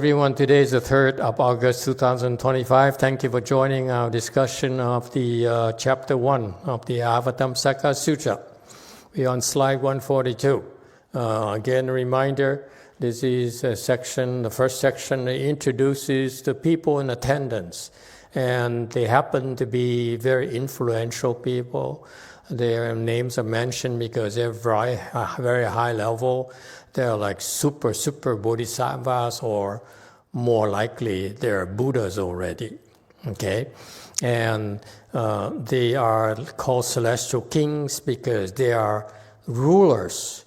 Everyone, today is the 3rd of August 2025. Thank you for joining our discussion of the chapter 1 of the Avatamsaka Sutra. We're on slide 142. Again, a reminder, this is a section, the first section that introduces the people in attendance. And they happen to be very influential people. Their names are mentioned because they're very high level. They're like super bodhisattvas, or more likely they're Buddhas already, okay? And they are called celestial kings because they are rulers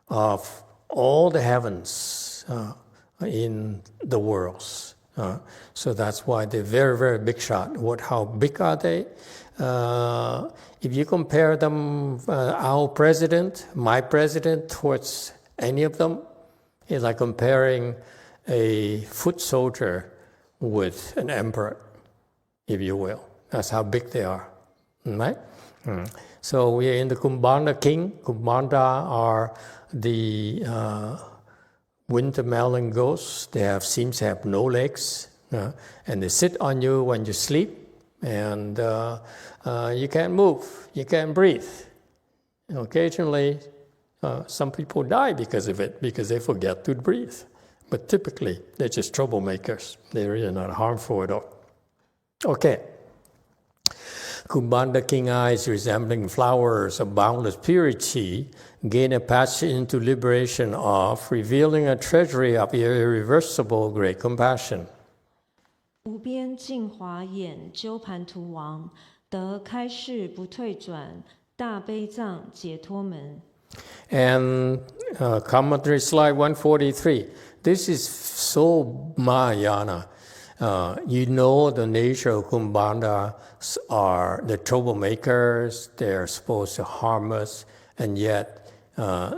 of all the heavens in the worlds. So that's why they're very big shot. How big are they? If you compare them, our president, my president, towards any of them, it's like comparing a foot soldier with an emperor, if you will. That's how big they are, right? So we are in the Kumbhanda king. Kumbhanda are the winter melon ghosts. They seem to have no legs, and they sit on you when you sleep, and you can't move, you can't breathe. Occasionally, some people die because of it, because they forget to breathe. But typically, they're just troublemakers. They're really not harmful at all. Okay. Kumbhanda king eyes resembling flowers of boundless purity gain a passage into liberation of, revealing a treasury of irreversible great compassion. 无边净华眼鸠盘荼王得开示不退转大悲藏解脱门。 And commentary slide 143. This is so Mahayana. You know the nature of Kumbhanda are the troublemakers. They're supposed to harm us. And yet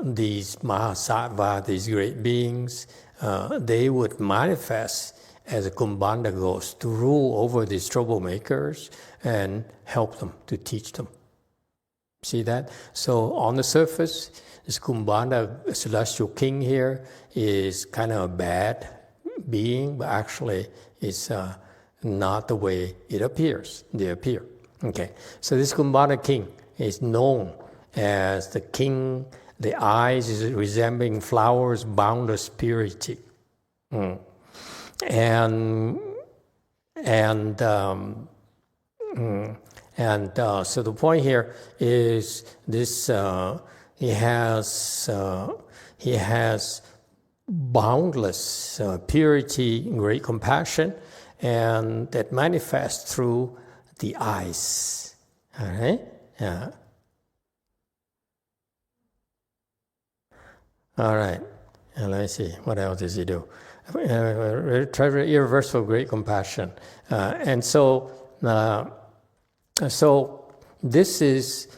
these Mahasattva, these great beings, they would manifest as a Kumbhanda ghost to rule over these troublemakers and help them, to teach them. See that? So on the surface, this Kumbhanda celestial king here is kind of a bad being, but actually it's not the way it appears. They appear. Okay. So this Kumbhanda king is known as the king. The eyes is resembling flowers, boundless purity. So the point here is this: he has boundless purity, great compassion, and that manifests through the eyes. All right. Yeah. All right. And let's see, what else does he do? Irreversible great compassion, and so this is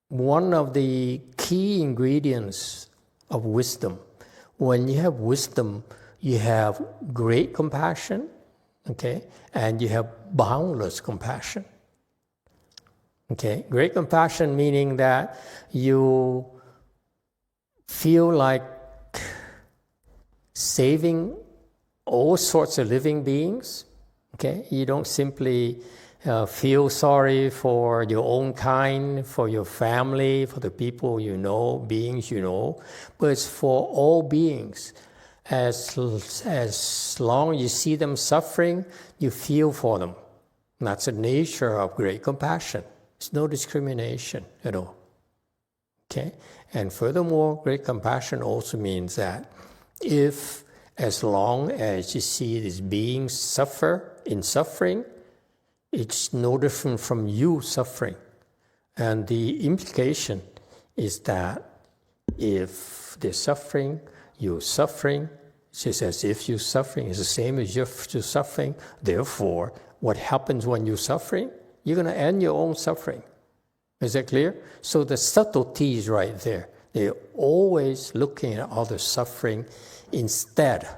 one of the key ingredients of wisdom. When you have wisdom, you have great compassion, okay, and you have boundless compassion. Okay, great compassion meaning that you feel like saving all sorts of living beings. Okay, you don't simply feel sorry for your own kind, for your family, for the people you know, beings you know, but it's for all beings. As long as you see them suffering, you feel for them. That's the nature of great compassion. It's no discrimination at all. Okay, and furthermore, great compassion also means that as long as you see these beings suffer in suffering, it's no different from you suffering. And the implication is that if they're suffering, you're suffering. It's just as if you're suffering. It's the same as you're suffering. Therefore, what happens when you're suffering? You're going to end your own suffering. Is that clear? So the subtlety is right there. They're always looking at others suffering instead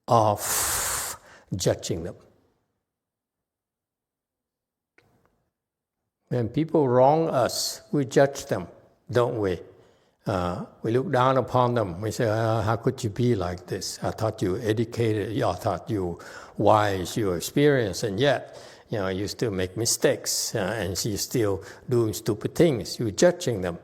of judging them. When people wrong us, we judge them, don't we? We look down upon them. We say, how could you be like this? I thought you were educated. I thought you wise, you experienced, and yet, you still make mistakes, and you're still doing stupid things. You're judging them.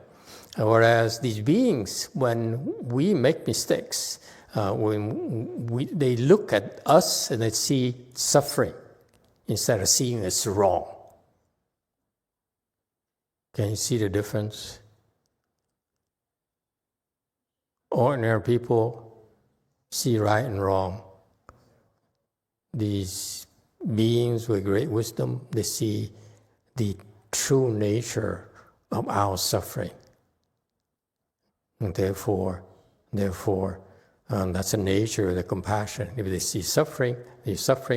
Whereas these beings, when we make mistakes, they look at us and they see suffering instead of seeing us wrong. Can you see the difference? Ordinary people see right and wrong. These beings with great wisdom, they see the true nature of our suffering. And therefore, that's the nature of the compassion. If they see suffering,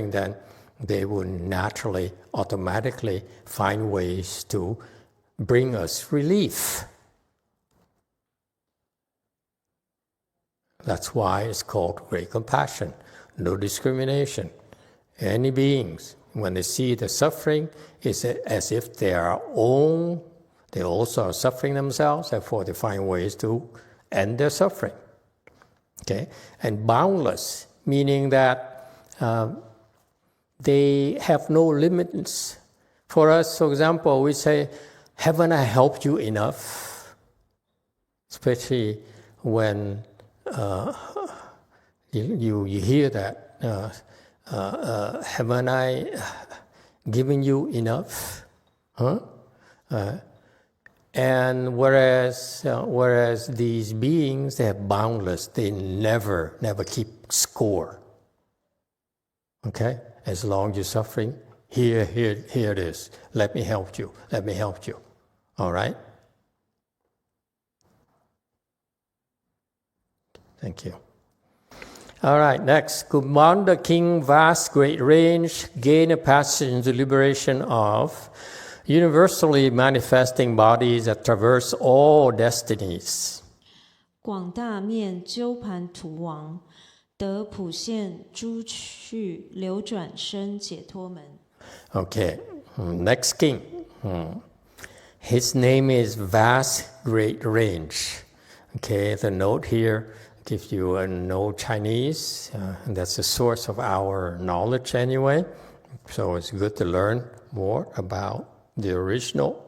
then they will naturally, automatically find ways to bring us relief. That's why it's called great compassion, no discrimination. Any beings, when they see the suffering, it's as if they also are suffering themselves, therefore they find ways to end their suffering. Okay? And boundless, meaning that they have no limits. For us, for example, we say, haven't I helped you enough? Especially when you hear that, haven't I given you enough? Huh? And whereas these beings, they are boundless, they never keep score. Okay? As long as you're suffering, here it is. Let me help you. All right? Thank you. All right, next. Command the king vast great range, gain a passage into liberation of universally manifesting bodies that traverse all destinies. 广大面鸠盘荼王，得普现诸趣流转生解脱门。 Okay, next king. His name is vast great range. Okay, the note here gives you a no Chinese. And that's the source of our knowledge anyway. So it's good to learn more about the original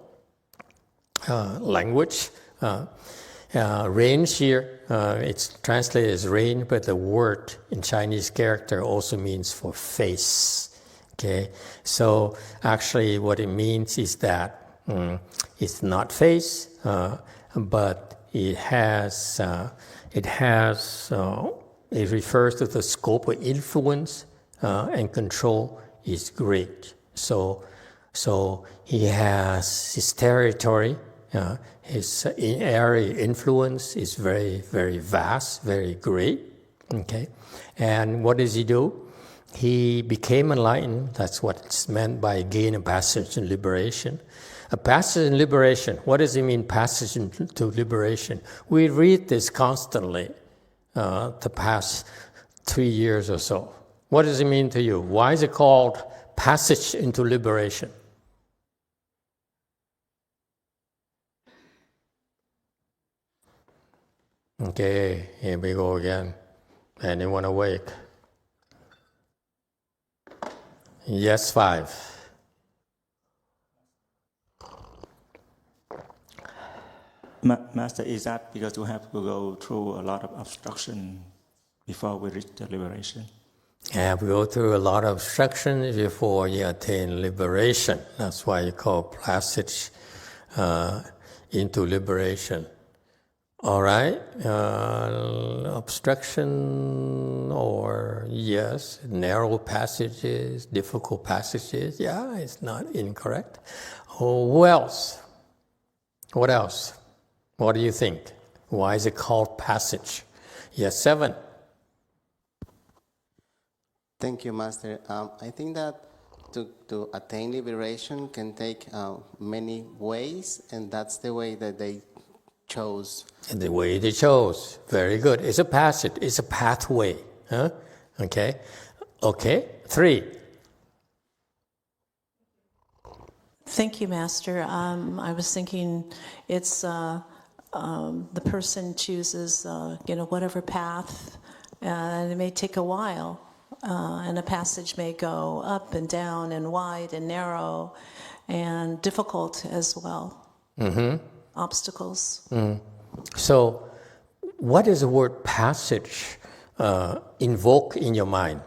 language. Range here, it's translated as range, but the word in Chinese character also means for face. Okay, so actually what it means is that it's not face, but it refers to the scope of influence and control is great. So he has his territory, his area influence is very, very vast, very great. Okay, and what does he do? He became enlightened. That's what's meant by gain a passage in liberation. A passage in liberation. What does it mean, passage into liberation? We read this constantly the past 3 years or so. What does it mean to you? Why is it called passage into liberation? Okay, here we go again. Anyone awake? Yes, 5. Master, is that because we have to go through a lot of obstruction before we reach the liberation? Yeah, we go through a lot of obstructions before you attain liberation. That's why you call passage into liberation. All right, obstruction or yes, narrow passages, difficult passages. Yeah, it's not incorrect. Oh, who else? What else? What do you think? Why is it called passage? Yes, 7. Thank you, Master. I think that to attain liberation can take many ways, and that's the way that they chose. And the way they chose. Very good. It's a passage. It's a pathway. Huh? Okay. Okay. 3. Thank you, Master. I was thinking it's the person chooses, whatever path, and it may take a while, and a passage may go up and down and wide and narrow and difficult as well. Obstacles. So, what does the word passage invoke in your mind?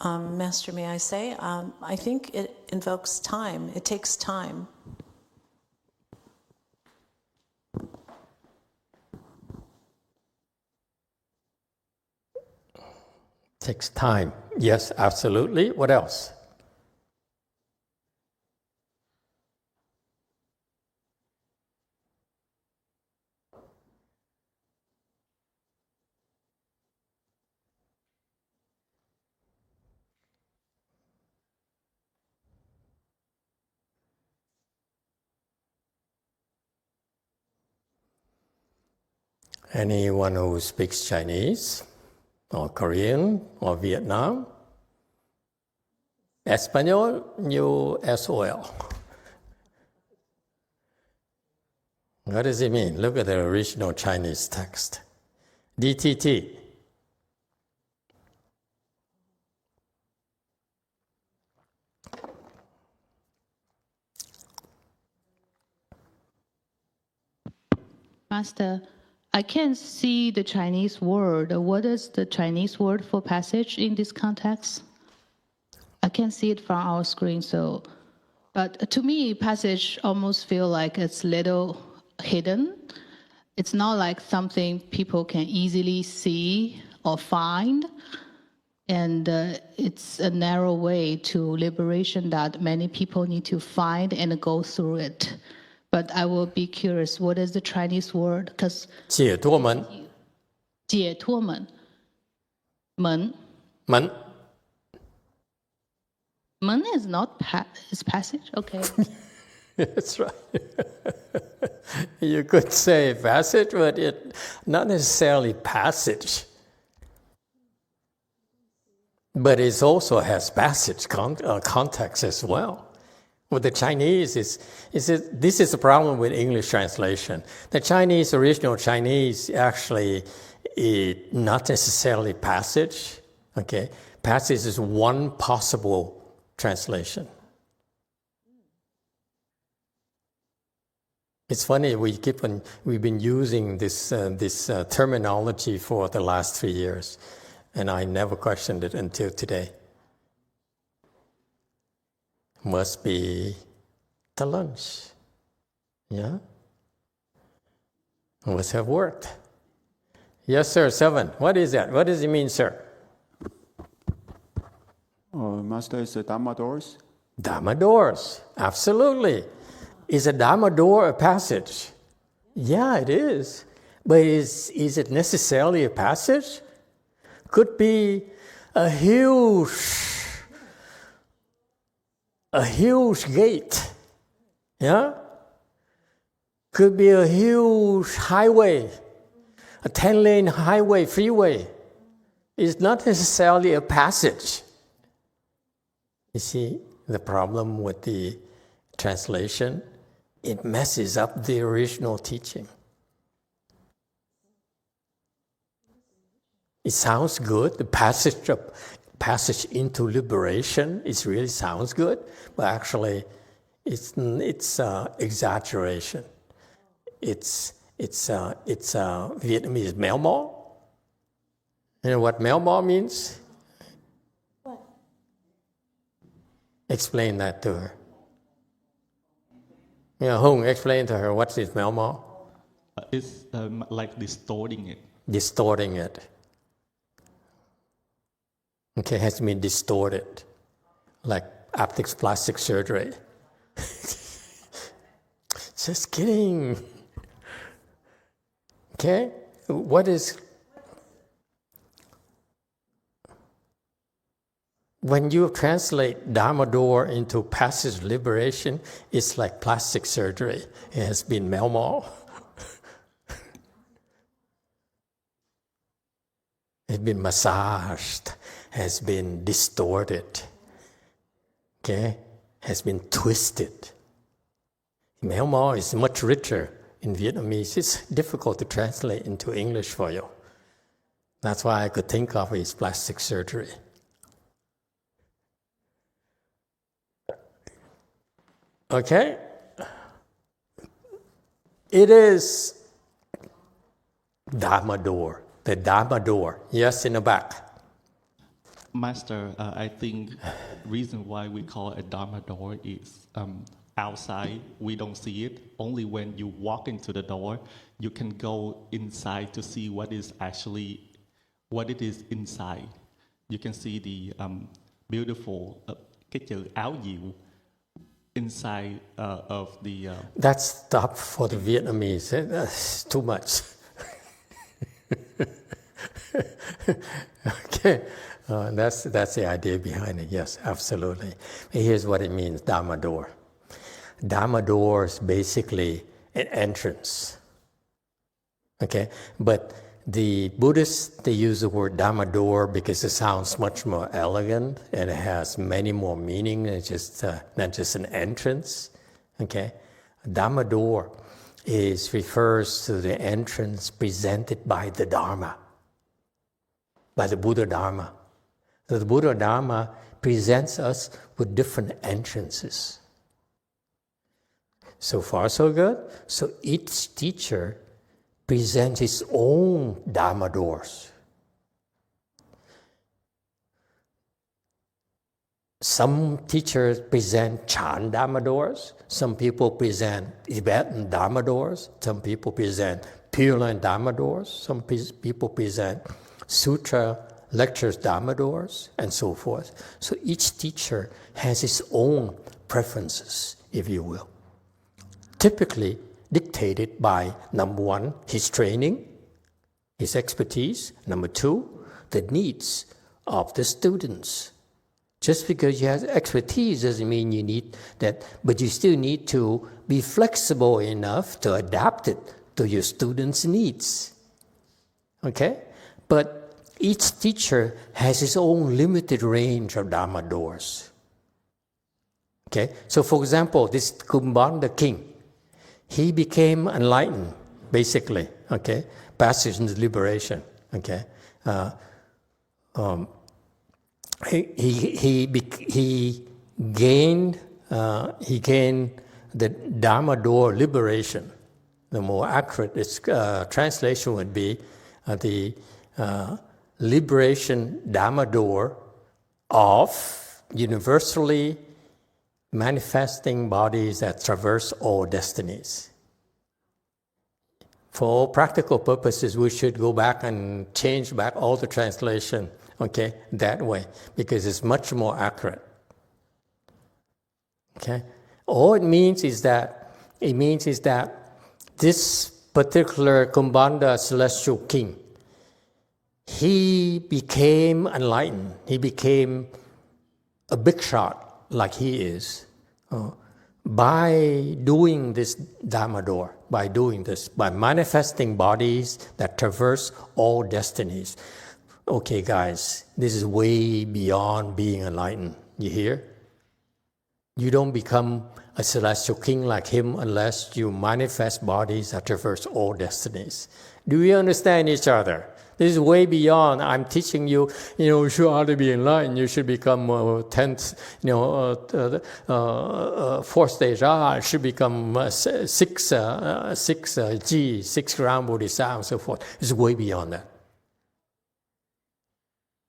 Master, may I say? I think it invokes time. It takes time. Takes time. Yes, absolutely. What else? Anyone who speaks Chinese or Korean or Vietnam? Espanol, you as well. What does it mean? Look at the original Chinese text. DTT. Master, I can't see the Chinese word. What is the Chinese word for passage in this context? I can't see it from our screen, but to me, passage almost feel like it's little hidden. It's not like something people can easily see or find, and it's a narrow way to liberation that many people need to find and go through it. But I will be curious, what is the Chinese word? Because 解脱门.解脱门. 门. 门. 门 is not is passage? Okay. That's right. You could say passage, but it not necessarily passage. But it also has passage context as well. With the Chinese, this is the problem with English translation. The Chinese, original Chinese, actually is not necessarily passage. Okay, passage is one possible translation. It's funny, we've been using this terminology for the last 3 years, and I never questioned it until today. Must be the lunch. Yeah? Must have worked. Yes, sir, 7. What is that? What does it mean, sir? Master, is the Dhamma doors? Dhamma doors, absolutely. Is a Dhamma door a passage? Yeah, it is. But is it necessarily a passage? Could be a huge gate. Yeah? Could be a huge highway, a 10-lane highway, freeway. It's not necessarily a passage. You see, the problem with the translation, it messes up the original teaching. It sounds good. The passage into liberation, it really sounds good, but actually, it's exaggeration. It's Vietnamese mèo mò. You know what mèo mò means? What? Explain that to her. Yeah, Hung, explain to her what is mèo mò. It's like distorting it. Distorting it. Okay, has been distorted, like after plastic surgery. Just kidding. Okay, what is... When you translate Dhamma door into passage liberation, it's like plastic surgery. It has been mèo mò. It's been massaged, has been distorted. Okay? has been twisted. Myanmar is much richer in Vietnamese. It's difficult to translate into English for you. That's why I could think of is plastic surgery. Okay? It is Dharma door, the Dharma door. Yes, in the back. Master, I think reason why we call it Dharma door is outside we don't see it. Only when you walk into the door, you can go inside to see what it is inside. You can see the beautiful cái chữ áo diệu inside of the. That's tough for the Vietnamese. That's too much. Okay, that's the idea behind it. Yes, absolutely. Here's what it means: Dharma door. Dharma door is basically an entrance. Okay, but the Buddhists, they use the word Dharma door because it sounds much more elegant and it has many more meaning than just not just an entrance. Okay, Dharma door refers to the entrance presented by the Dharma, by the Buddha Dharma. So the Buddha Dharma presents us with different entrances. So far, so good. So each teacher presents his own Dharma doors. Some teachers present Chan Dharma doors. Some people present Tibetan Dharma doors. Some people present Pureland Dharma doors. Some people present Sutra lectures Dharma doors, and so forth. So each teacher has his own preferences, if you will. Typically dictated by, number one, his training, his expertise. Number two, the needs of the students. Just because you have expertise doesn't mean you need that, but you still need to be flexible enough to adapt it to your students' needs. Okay? But each teacher has his own limited range of Dharma doors. Okay? So for example, this Kumbhanda king, he became enlightened, basically, okay? Passage into liberation, okay? He gained the Dharma door liberation. The more accurate translation would be the liberation Dharma door of universally manifesting bodies that traverse all destinies. For all practical purposes, we should go back and change back all the translation, okay, that way, because it's much more accurate. Okay? All it means is that this particular Kumbhanda celestial king, he became enlightened. He became a big shot, like he is, by doing this Dharma door, by manifesting bodies that traverse all destinies. Okay, guys, this is way beyond being enlightened. You hear? You don't become a celestial king like him unless you manifest bodies that traverse all destinies. Do we understand each other? This is way beyond. I'm teaching you, you should ought to be enlightened. You should become 10th, fourth stage. It should become 6 ground Bodhisattva, and so forth. It's way beyond that.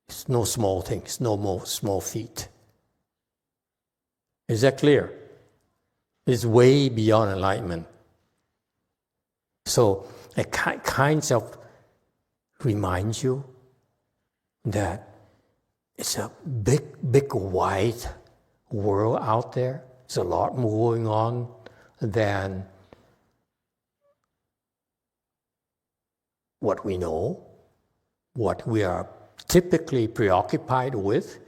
It's no small thing. It's no more small feat. Is that clear? It's way beyond enlightenment. So it kinds of reminds you that it's a big, wide world out there. There's a lot more going on than what we know, what we are typically preoccupied with.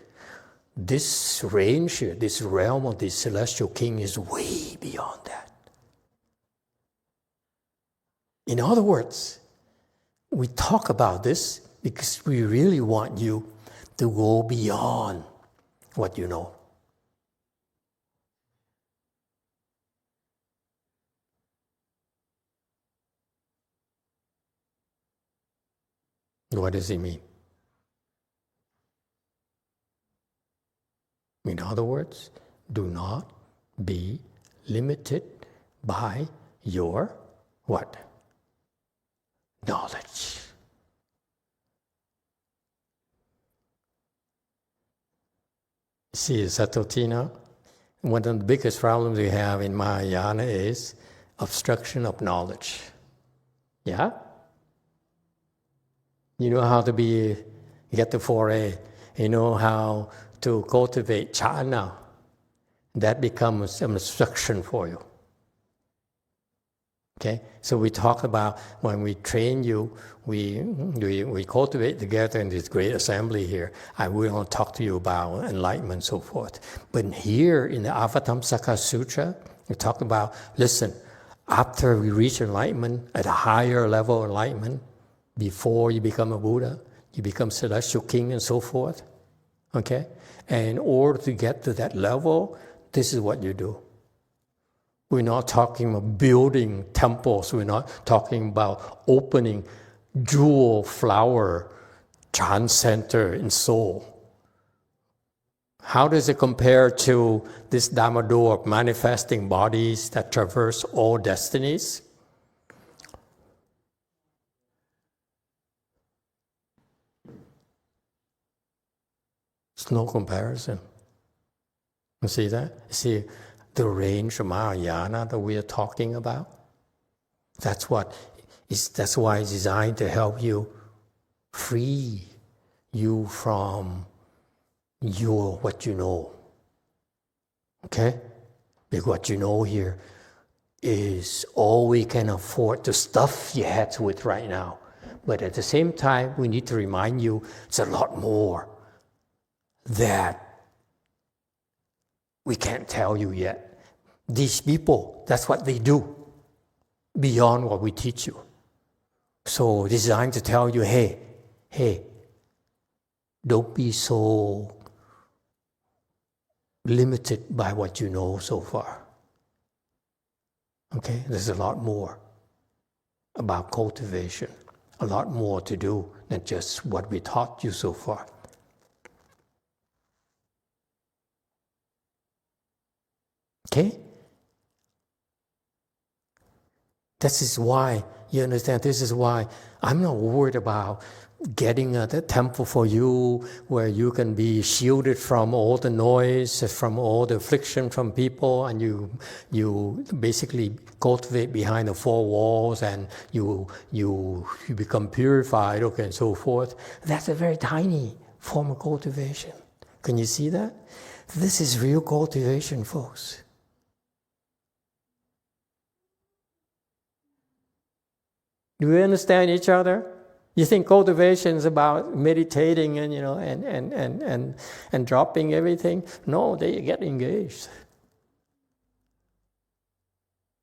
This range here, this realm of the celestial king is way beyond that. In other words, we talk about this because we really want you to go beyond what you know. What does he mean? In other words, do not be limited by your what? Knowledge. See, subtlety now? One of the biggest problems we have in Mahayana is obstruction of knowledge. Yeah? You know how to get the 4A. You know how to cultivate cha now. That becomes an obstruction for you. Okay? So we talk about when we train you, we cultivate together in this great assembly here. I will talk to you about enlightenment and so forth. But here in the Avatamsaka Sutra, we talk about, listen, after we reach enlightenment, at a higher level of enlightenment, before you become a Buddha, you become celestial king and so forth. Okay? And in order to get to that level, this is what you do. We're not talking about building temples. We're not talking about opening jewel flower Chan center in Seoul. How does it compare to this Dharma door of manifesting bodies that traverse all destinies? It's no comparison. You see that? See the range of Mahayana that we are talking about? That's why it's designed to help you free you from what you know. Okay? Because what you know here is all we can afford to stuff your heads with right now. But at the same time, we need to remind you it's a lot more that we can't tell you yet. These people, that's what they do beyond what we teach you. So designed to tell you, hey, don't be so limited by what you know so far. Okay? There's a lot more about cultivation, a lot more to do than just what we taught you so far. Okay? This is why, you understand, this is why I'm not worried about getting the temple for you where you can be shielded from all the noise, from all the affliction from people, and you basically cultivate behind the four walls and you become purified, okay, and so forth. That's a very tiny form of cultivation. Can you see that? This is real cultivation, folks. Do we understand each other? You think cultivation is about meditating and dropping everything? No, they get engaged.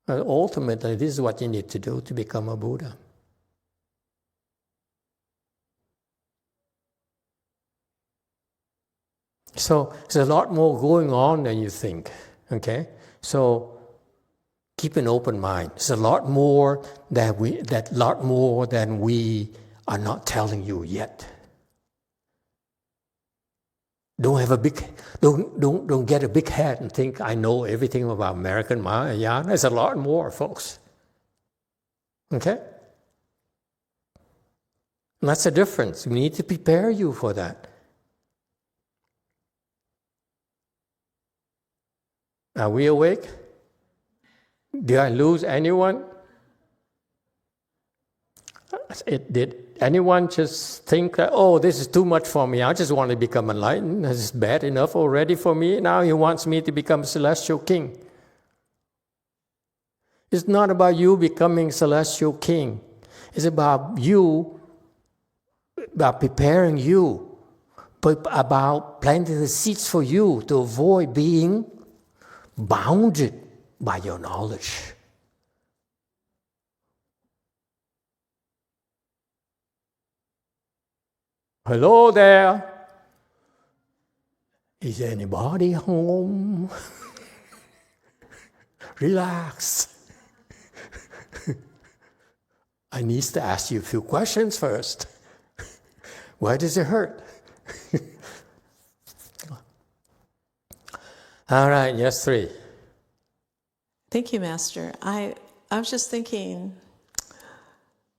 And ultimately, this is what you need to do to become a Buddha. So there's a lot more going on than you think. Okay? So keep an open mind. There's a lot more than we are not telling you yet. Don't get a big head and think I know everything about American Mahayana. There's a lot more, folks. Okay? And that's the difference. We need to prepare you for that. Are we awake? Did I lose anyone? Did anyone just think that, oh, this is too much for me, I just want to become enlightened, this is bad enough already for me, now he wants me to become a celestial king? It's not about you becoming celestial king. It's about you, about preparing you, but about planting the seeds for you to avoid being bounded by your knowledge. Hello there. Is anybody home? Relax. I need to ask you a few questions first. Why does it hurt? All right, yes, 3. Thank you, Master. I was just thinking,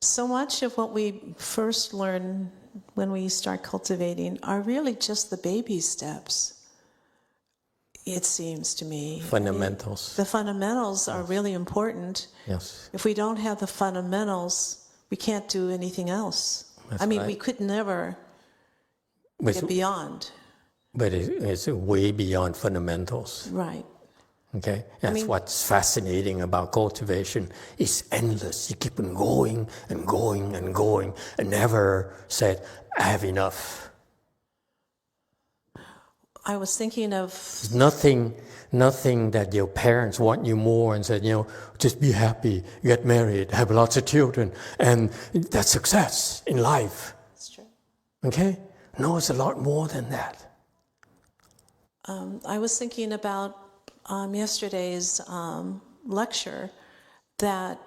so much of what we first learn when we start cultivating are really just the baby steps, it seems to me. Fundamentals. The fundamentals are really important. Yes. If we don't have the fundamentals, we can't do anything else. That's we right. could never get beyond. But it's way beyond fundamentals. Right. Okay? That's what's fascinating about cultivation. It's endless. You keep on going and going and going and never said, I have enough. I was thinking of... Nothing that your parents want you more and said, just be happy, get married, have lots of children, and that's success in life. That's true. Okay? No, it's a lot more than that. I was thinking about yesterday's lecture that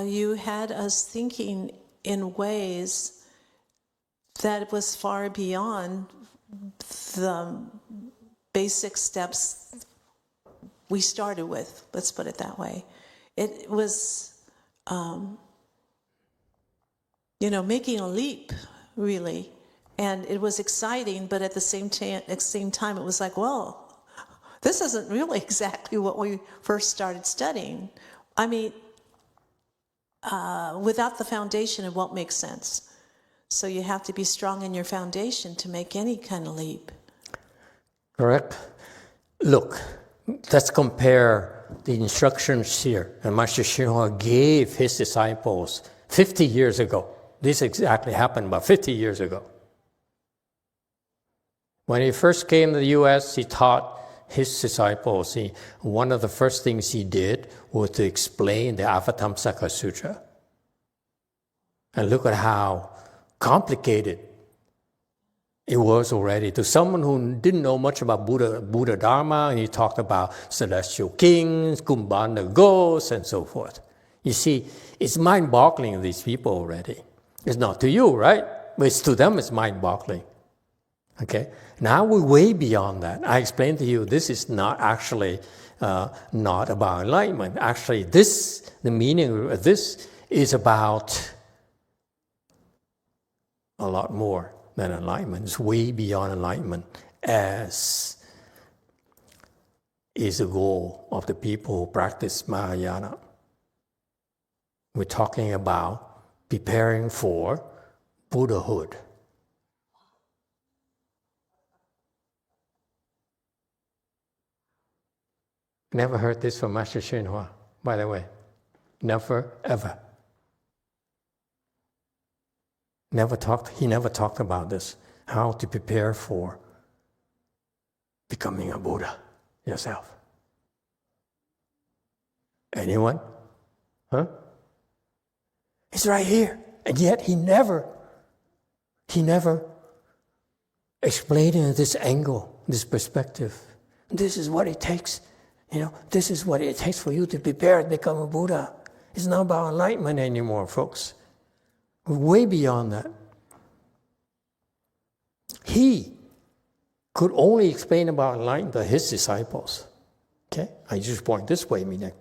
you had us thinking in ways that was far beyond the basic steps we started with, let's put it that way. It was, making a leap, really. And it was exciting, but at the same time, it was like, well, this isn't really exactly what we first started studying. Without the foundation, it won't make sense. So you have to be strong in your foundation to make any kind of leap. Correct. Look, let's compare the instructions here. And Master Xinhua gave his disciples 50 years ago. This exactly happened about 50 years ago. When he first came to the U.S., he taught his disciples. One of the first things he did was to explain the Avatamsaka Sutra. And look at how complicated it was already. To someone who didn't know much about Buddha Dharma, and he talked about celestial kings, Kumbhanda ghosts, and so forth. You see, it's mind-boggling to these people already. It's not to you, right? But to them, it's mind-boggling. Okay? Now we're way beyond that. I explained to you, this is not actually not about enlightenment. Actually, the meaning of this is about a lot more than enlightenment. It's way beyond enlightenment, as is the goal of the people who practice Mahayana. We're talking about preparing for Buddhahood. Never heard this from Master Xinhua, by the way. Never, ever. He never talked about this, how to prepare for becoming a Buddha yourself. Anyone? Huh? It's right here. And yet he never explained it in this angle, this perspective. This is what it takes. This is what it takes for you to prepare to become a Buddha. It's not about enlightenment anymore, folks. We're way beyond that. He could only explain about enlightenment to his disciples. Okay? I just point this way, meaning,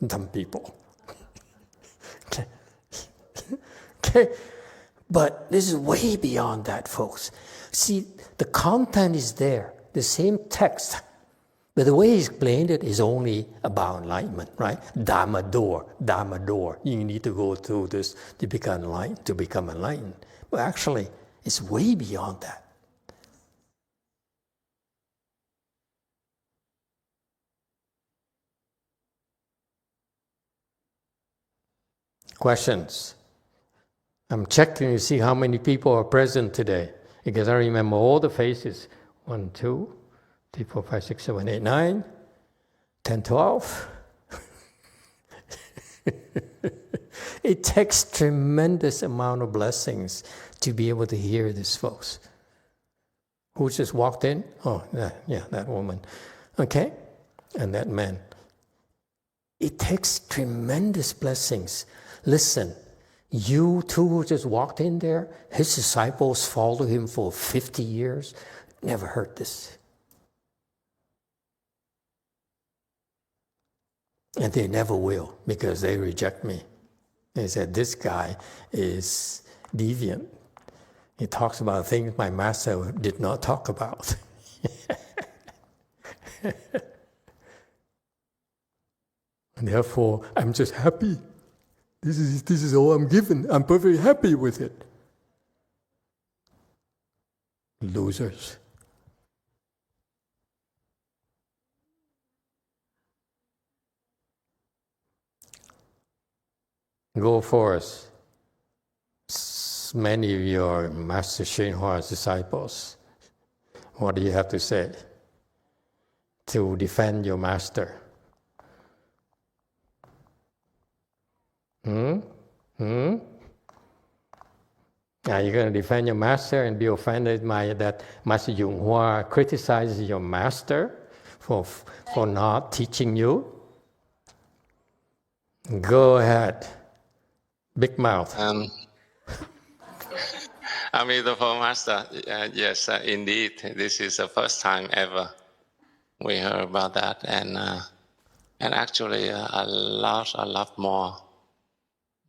dumb people. Okay? Okay? But this is way beyond that, folks. See, the content is there, the same text. But the way he explained it is only about enlightenment, right? Dharma door. You need to go through this to become enlightened. But actually, it's way beyond that. Questions? I'm checking to see how many people are present today, because I remember all the faces. 1, 2, 3, 4, 5, 6, 7, 8, 9, 10, 12. It takes tremendous amount of blessings to be able to hear this, folks. Who just walked in? Oh, that woman. Okay? And that man. It takes tremendous blessings. Listen, You two who just walked in there, his disciples followed him for 50 years. Never heard this. And they never will, because they reject me. They said, this guy is deviant. He talks about things my master did not talk about. And therefore, I'm just happy. This is all I'm given. I'm perfectly happy with it. Losers. Go forth. Many of you are Master Hsuan disciples. What do you have to say to defend your master? Are you going to defend your master and be offended by that Master Yonghua criticizes your master for not teaching you? Go ahead. Big mouth. Amitabha Master, yes, indeed, this is the first time ever we heard about that, and actually a lot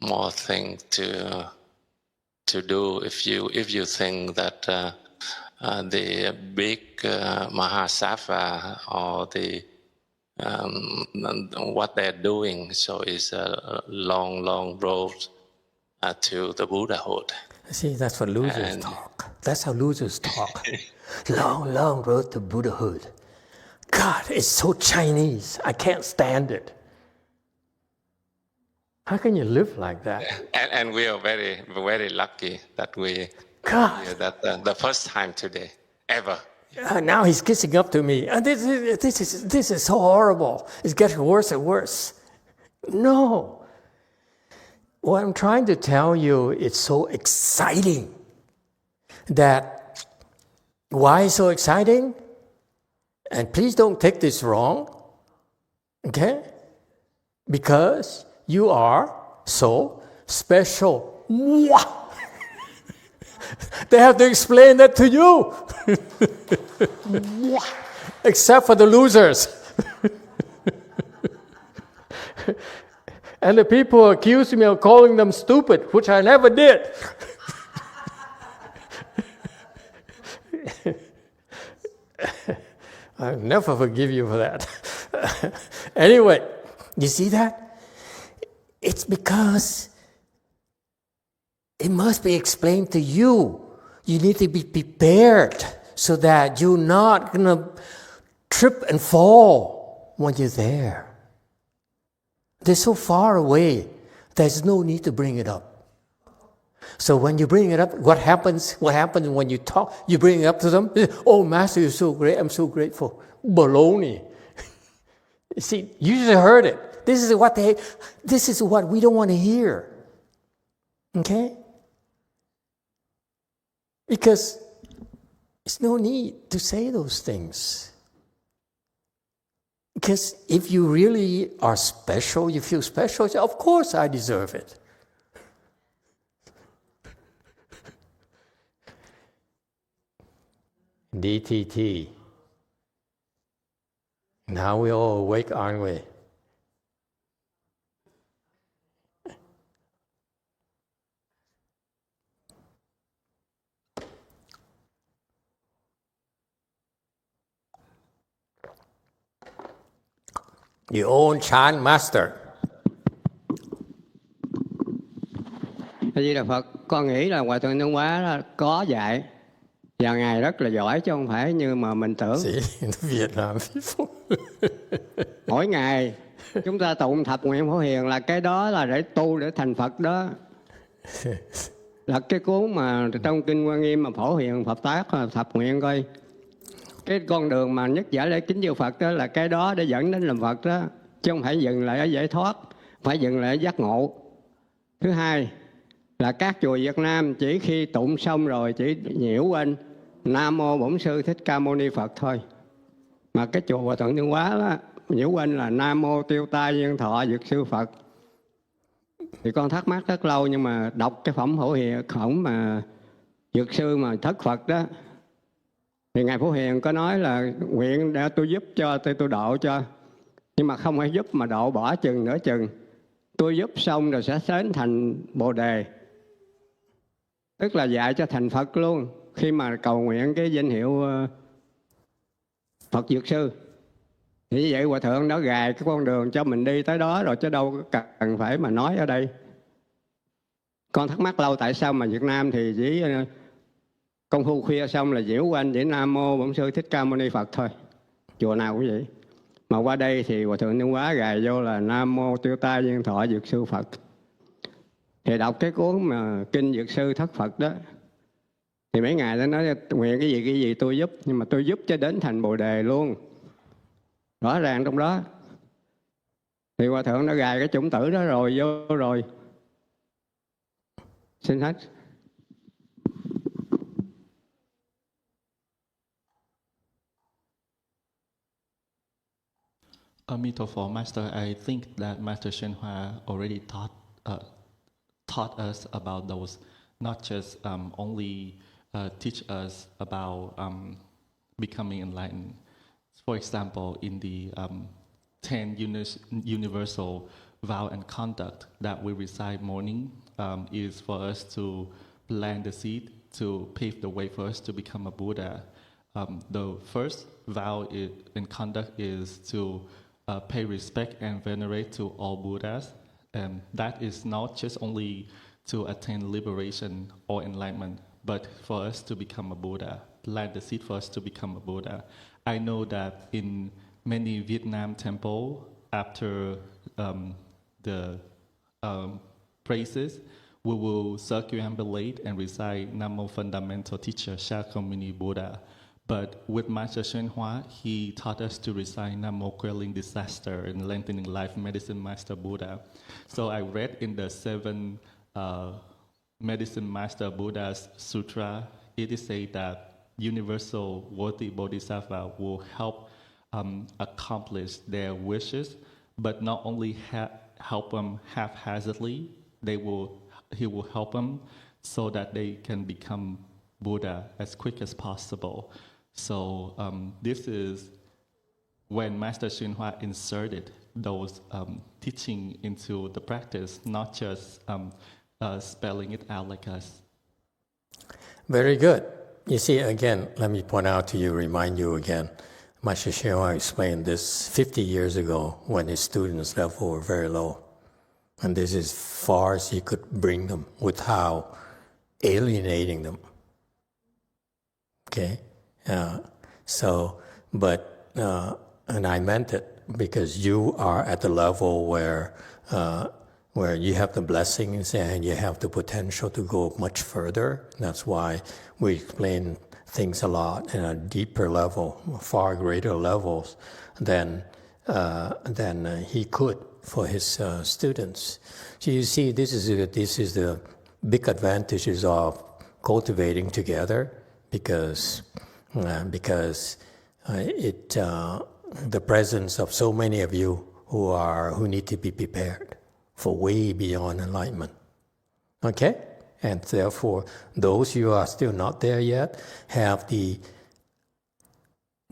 more things to do if you think that the big Mahasattva or the what they're doing, so it's a long road to the Buddhahood. See, that's what losers talk. That's how losers talk. long road to Buddhahood. God, it's so Chinese. I can't stand it. How can you live like that? And we are very, very lucky that we God. that the first time today ever. Now he's kissing up to me. This is so horrible. It's getting worse and worse. No. What I'm trying to tell you, it's so exciting. That why so exciting? And please don't take this wrong. Okay? Because you are so special. They have to explain that to you. Except for the losers. And the people accuse me of calling them stupid, which I never did. I'll never forgive you for that. Anyway, you see that? It's because it must be explained to you. You need to be prepared so that you're not going to trip and fall when you're there. They're so far away, there's no need to bring it up. So when you bring it up, what happens when you talk? You bring it up to them, oh, Master, you're so great, I'm so grateful. Baloney. See, you just heard it. This is what we don't want to hear. Okay? Because there's no need to say those things. Because if you really are special, you feel special, you say, of course I deserve it. DTT. Now we're all awake, aren't we? Your own chant master. A Di Đà Phật, con nghĩ là Hòa Thượng Nhân Hóa là có dạy và Ngài rất là giỏi chứ không phải như mà mình tưởng. Mỗi ngày chúng ta tụng thập nguyện Phổ Hiền là cái đó là để tu để thành Phật đó. Là cái cuốn mà trong Kinh Quan Nghiêm mà Phổ Hiền Phật tác thập nguyện coi. Cái con đường mà nhất giải lễ kính chư Phật đó là cái đó để dẫn đến làm Phật đó. Chứ không phải dừng lại ở giải thoát, phải dừng lại ở giác ngộ. Thứ hai là các chùa Việt Nam chỉ khi tụng xong rồi chỉ nhiễu quên Nam Mô Bổn Sư Thích Ca Mâu Ni Phật thôi. Mà cái chùa Hòa Thượng Nhân Hóa đó, nhiễu quên là Nam Mô Tiêu Tai Duyên Thọ Dược Sư Phật. Thì con thắc mắc rất lâu, nhưng mà đọc cái phẩm Phổ Hiền khổng mà Dược sư mà thất Phật đó, thì Ngài Phổ Hiền có nói là nguyện để tôi giúp cho, tôi độ cho. Nhưng mà không phải giúp mà độ, bỏ chừng nửa chừng. Tôi giúp xong rồi sẽ sớm thành Bồ Đề. Tức là dạy cho thành Phật luôn, khi mà cầu nguyện cái danh hiệu Phật Dược sư. Thì như vậy Hòa Thượng đã gài cái con đường cho mình đi tới đó rồi, chứ đâu cần phải mà nói ở đây. Con thắc mắc lâu tại sao mà Việt Nam thì chỉ công phu khuya xong là diễu quanh chỉ Nam Mô Bổn Sư Thích Ca Mâu Ni Phật thôi. Chùa nào cũng vậy. Mà qua đây thì Hòa Thượng Nhân Hóa gài vô là Nam Mô Tiêu Tai Duyên Thọ Dược Sư Phật. Thì đọc cái cuốn mà Kinh Dược Sư Thất Phật đó, thì mấy ngài đã nói nguyện cái gì tôi giúp, nhưng mà tôi giúp cho đến thành Bồ Đề luôn. Rõ ràng trong đó. Thì Hòa Thượng đã gài cái chủng tử đó rồi, vô rồi. Xin hết. Amitabha Master, I think that Master Shenhua already taught us about those, not just only teach us about becoming enlightened. For example, in the 10 universal vow and conduct that we recite morning is for us to plant the seed to pave the way for us to become a Buddha. The first vow and conduct is to pay respect and venerate to all Buddhas, and that is not just only to attain liberation or enlightenment, but for us to become a Buddha, plant the seed for us to become a Buddha. I know that in many Vietnam temples, after the praises, we will circumambulate and recite Namo Fundamental Teacher Shakyamuni Buddha. But with Master Shenhua, he taught us to recite Namo Quelling Disaster and Lengthening Life Medicine Master Buddha. So I read in the 7 Medicine Master Buddha's Sutra, it is said that universal worthy bodhisattva will help accomplish their wishes, but not only help them haphazardly, he will help them so that they can become Buddha as quick as possible. So this is when Master Shenhua inserted those teaching into the practice, not just spelling it out like us. Very good. You see, again, let me point out to you, remind you again, Master Shenhua explained this 50 years ago when his students' level were very low. And this is as far as he could bring them without alienating them. Okay? And I meant it because you are at the level where you have the blessings and you have the potential to go much further. That's why we explain things a lot in a deeper level, far greater levels than he could for his students. So you see, this is the big advantages of cultivating together, because the presence of so many of you who need to be prepared for way beyond enlightenment. Okay? And therefore, those who are still not there yet have the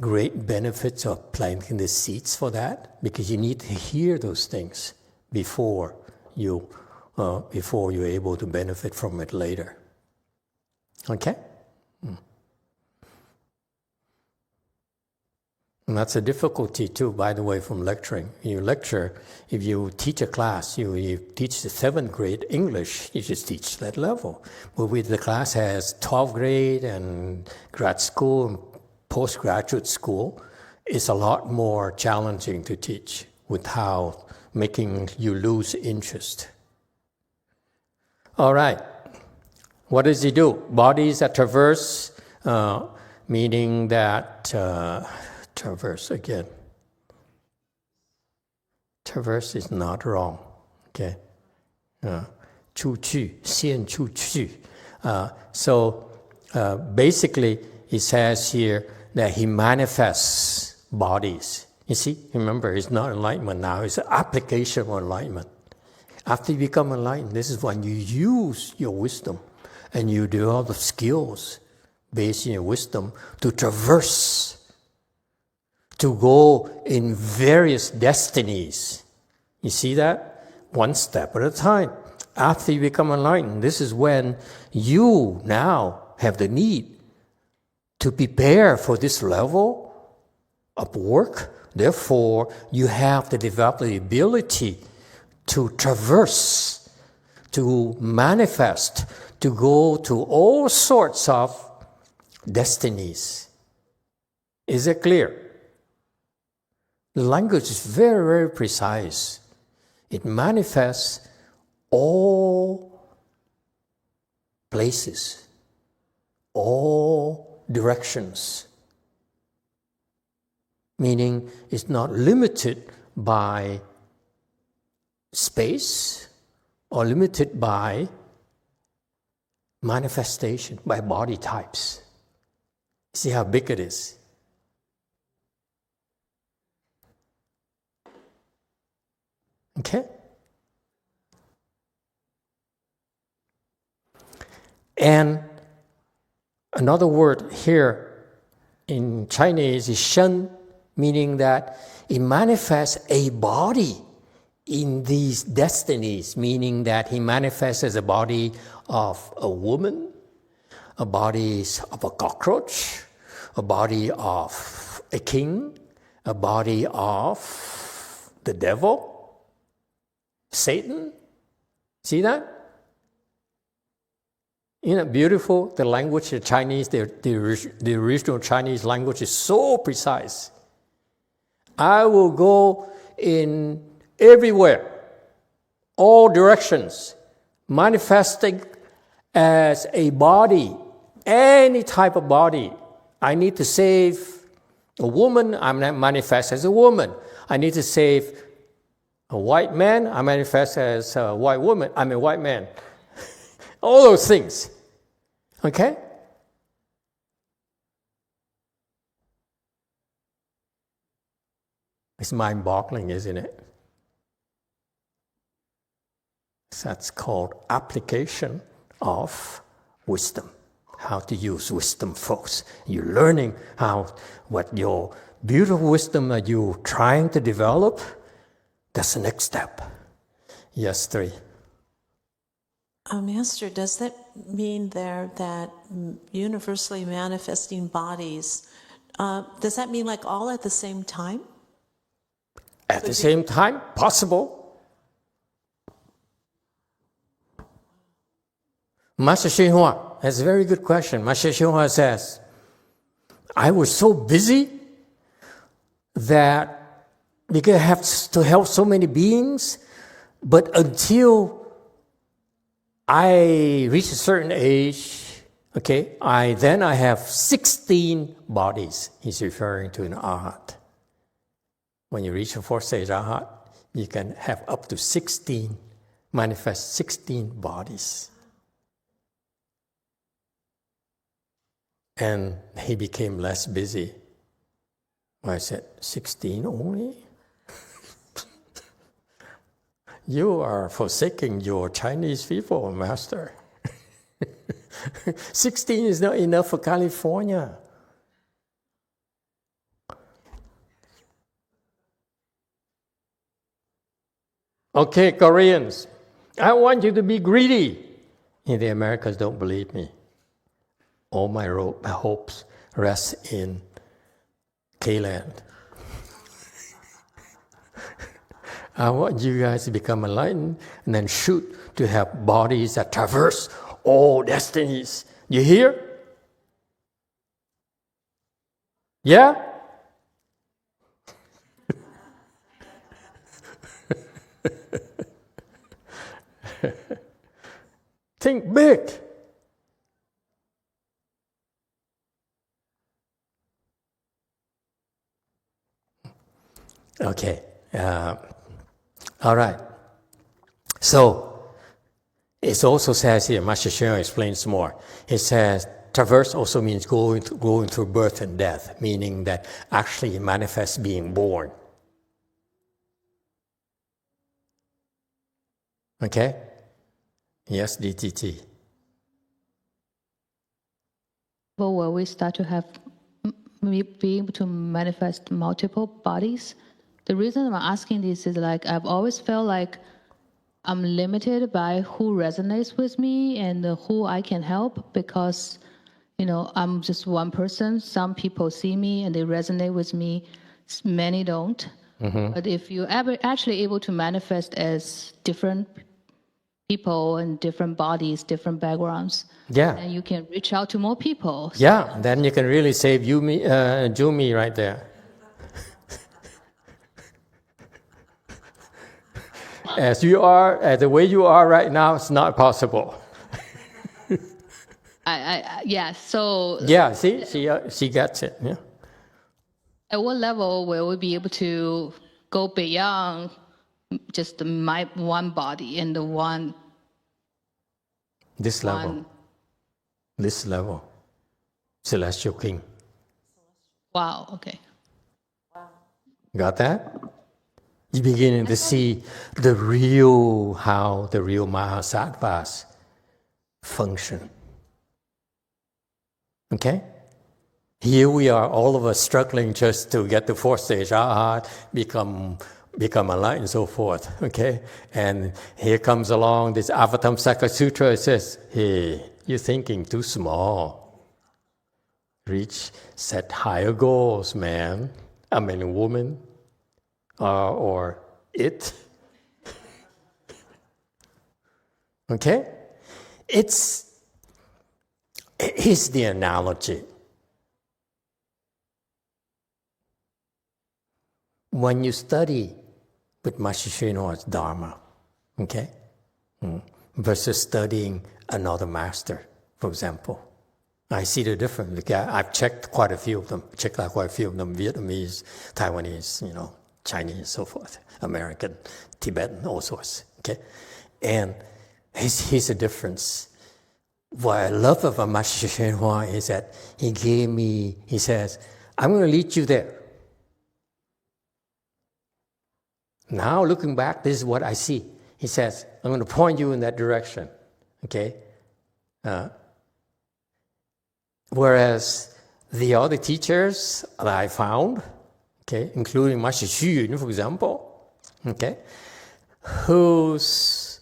great benefits of planting the seeds for that, because you need to hear those things before you're able to benefit from it later. Okay? And that's a difficulty too, by the way, from lecturing. You lecture, if you teach a class, you teach the 7th grade English, you just teach that level. But with the class has 12th grade and grad school and postgraduate school, it's a lot more challenging to teach without making you lose interest. All right. What does he do? Bodies that traverse, meaning that... traverse again. Traverse is not wrong. Okay. 出去, 先出去. So basically, it says here that he manifests bodies. You see, remember, it's not enlightenment now, it's an application of enlightenment. After you become enlightened, this is when you use your wisdom and you develop skills based on your wisdom to traverse, to go in various destinies. You see that? One step at a time. After you become enlightened, this is when you now have the need to prepare for this level of work. Therefore, you have to develop the ability to traverse, to manifest, to go to all sorts of destinies. Is it clear? The language is very, very precise. It manifests all places, all directions. Meaning it's not limited by space or limited by manifestation, by body types. See how big it is? Okay? And another word here in Chinese is shen, meaning that it manifests a body in these destinies, meaning that he manifests as a body of a woman, a body of a cockroach, a body of a king, a body of the devil, Satan. See that? Isn't it beautiful? The language of Chinese, the original Chinese language is so precise. I will go in everywhere, all directions, manifesting as a body, any type of body. I need to save a woman, I manifest as a woman. I need to save a white man, I manifest as a white woman, I'm a white man. All those things. Okay? It's mind-boggling, isn't it? That's called application of wisdom. How to use wisdom, folks. You're learning what your beautiful wisdom that you're trying to develop. That's the next step. Yes, 3. Master, does that mean there that universally manifesting bodies, does that mean like all at the same time? At the same time, possible. Master Xinhua, that's a very good question. Master Xinhua says, I was so busy that because I have to help so many beings, but until I reach a certain age, okay, I have 16 bodies. He's referring to an arhat. When you reach the fourth stage arhat, you can have up to 16, manifest 16 bodies. And he became less busy. I said, 16 only? You are forsaking your Chinese people, Master. 16 is not enough for California. Okay, Koreans, I want you to be greedy. And the Americans don't believe me. All my hopes rest in K-Land. I want you guys to become enlightened and then shoot to have bodies that traverse all destinies. You hear? Yeah? Think big. Okay. All right. So, it also says here, Master Shen explains more. It says, traverse also means going through birth and death, meaning that actually it manifests being born. Okay? Yes, DTT. But where we start to have be able to manifest multiple bodies. The reason I'm asking this is like I've always felt like I'm limited by who resonates with me and who I can help because, I'm just one person. Some people see me and they resonate with me. Many don't. Mm-hmm. But if you're actually able to manifest as different people and different bodies, different backgrounds, and you can reach out to more people. Yeah, then you can really save Jumi right there. As you are, as the way you are right now, it's not possible. So... Yeah, see, she gets it, yeah. At what level will we be able to go beyond just my one body and the one... This level. Celestial King. Wow, okay. Got that? You're beginning to see how the real Mahasattvas function. Okay? Here we are, all of us struggling just to get the fourth stage, become enlightened and so forth. Okay? And here comes along this Avatamsaka Sutra. It says, hey, you're thinking too small. Set higher goals, man. Woman. Or it. Okay? Here's the analogy. When you study with Master Hsuan Dharma, okay, versus studying another master, for example, I see the difference. I've checked quite a few of them. Vietnamese, Taiwanese, Chinese, so forth, American, Tibetan, all sorts. Okay, and here's the difference. What I love about Master Hsuan is that he says, I'm going to lead you there. Now, looking back, this is what I see. He says, I'm going to point you in that direction. Okay? Whereas the other teachers that I found, okay, including Master Hsu, for example, okay, who's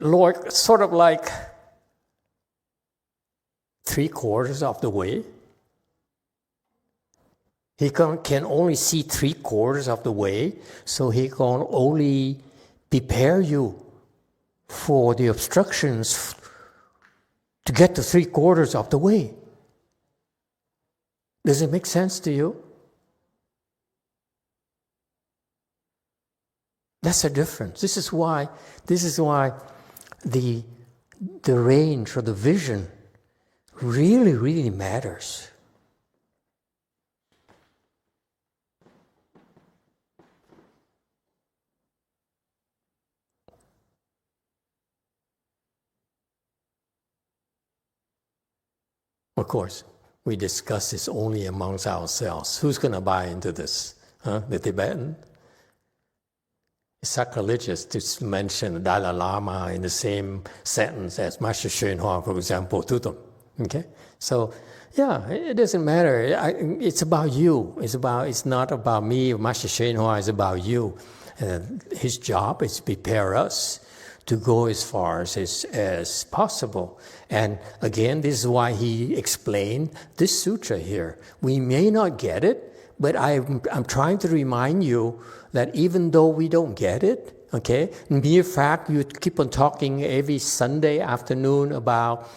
sort of like 3/4 of the way. He can only see 3/4 of the way, so he can only prepare you for the obstructions to get to 3/4 of the way. Does it make sense to you? That's the difference. This is why the range or the vision really, really matters. Of course, we discuss this only amongst ourselves. Who's going to buy into this? The Tibetan? It's sacrilegious to mention Dalai Lama in the same sentence as Master Hsuan, for example, to them. Okay? So, yeah, it doesn't matter. It's about you. It's not about me or Master Hsuan. It's about you. His job is to prepare us to go as far as possible. And again, this is why he explained this sutra here. We may not get it, but I'm trying to remind you that even though we don't get it, okay, mere fact you keep on talking every Sunday afternoon about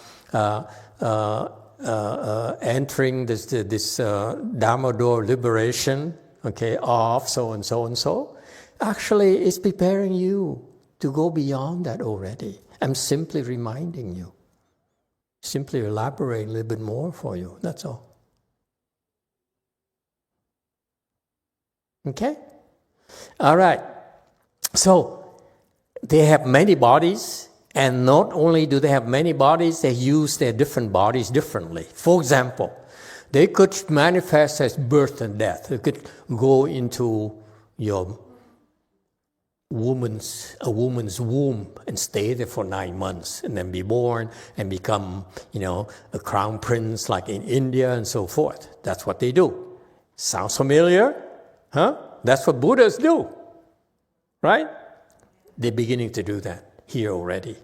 entering this Dharma door liberation, okay, of so and so and so, actually it's preparing you to go beyond that already. I'm simply reminding you. Simply elaborate a little bit more for you, that's all. Okay? All right. So, they have many bodies, and not only do they have many bodies, they use their different bodies differently. For example, they could manifest as birth and death. They could go into your a woman's womb and stay there for 9 months and then be born and become, a crown prince like in India and so forth. That's what they do. Sounds familiar? Huh? That's what Buddhas do. Right? They're beginning to do that here already.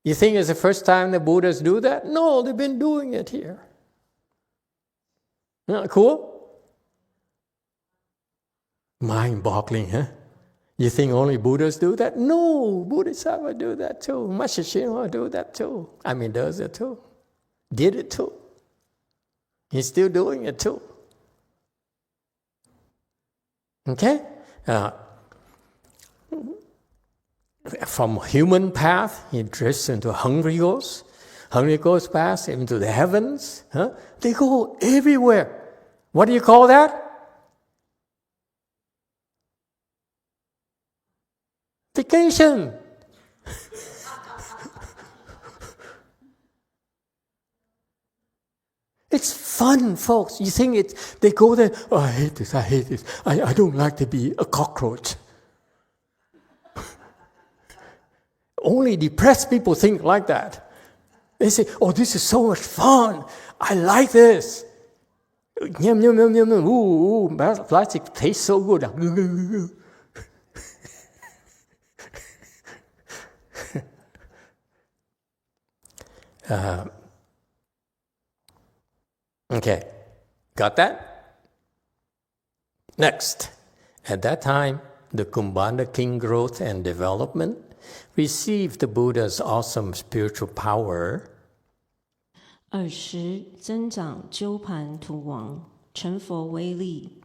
You think it's the first time the Buddhas do that? No, they've been doing it here. Isn't that cool? Mind-boggling, huh? You think only Buddhas do that? No, Bodhisattva do that too. Master Shinwa do that too. Does it too. Did it too. He's still doing it too. Okay? From human path, he drifts into hungry ghosts. Hungry ghosts pass into the heavens. Huh? They go everywhere. What do you call that? Vacation. It's fun, folks. You think they go there, oh, I hate this. I don't like to be a cockroach. Only depressed people think like that. They say, oh, this is so much fun. I like this. Yum, yum, yum, yum, ooh, plastic tastes so good. Okay, got that? Next, at that time, the Kumbhanda king growth and development received the Buddha's awesome spiritual power. 时增长鸠盘荼王，成佛威力。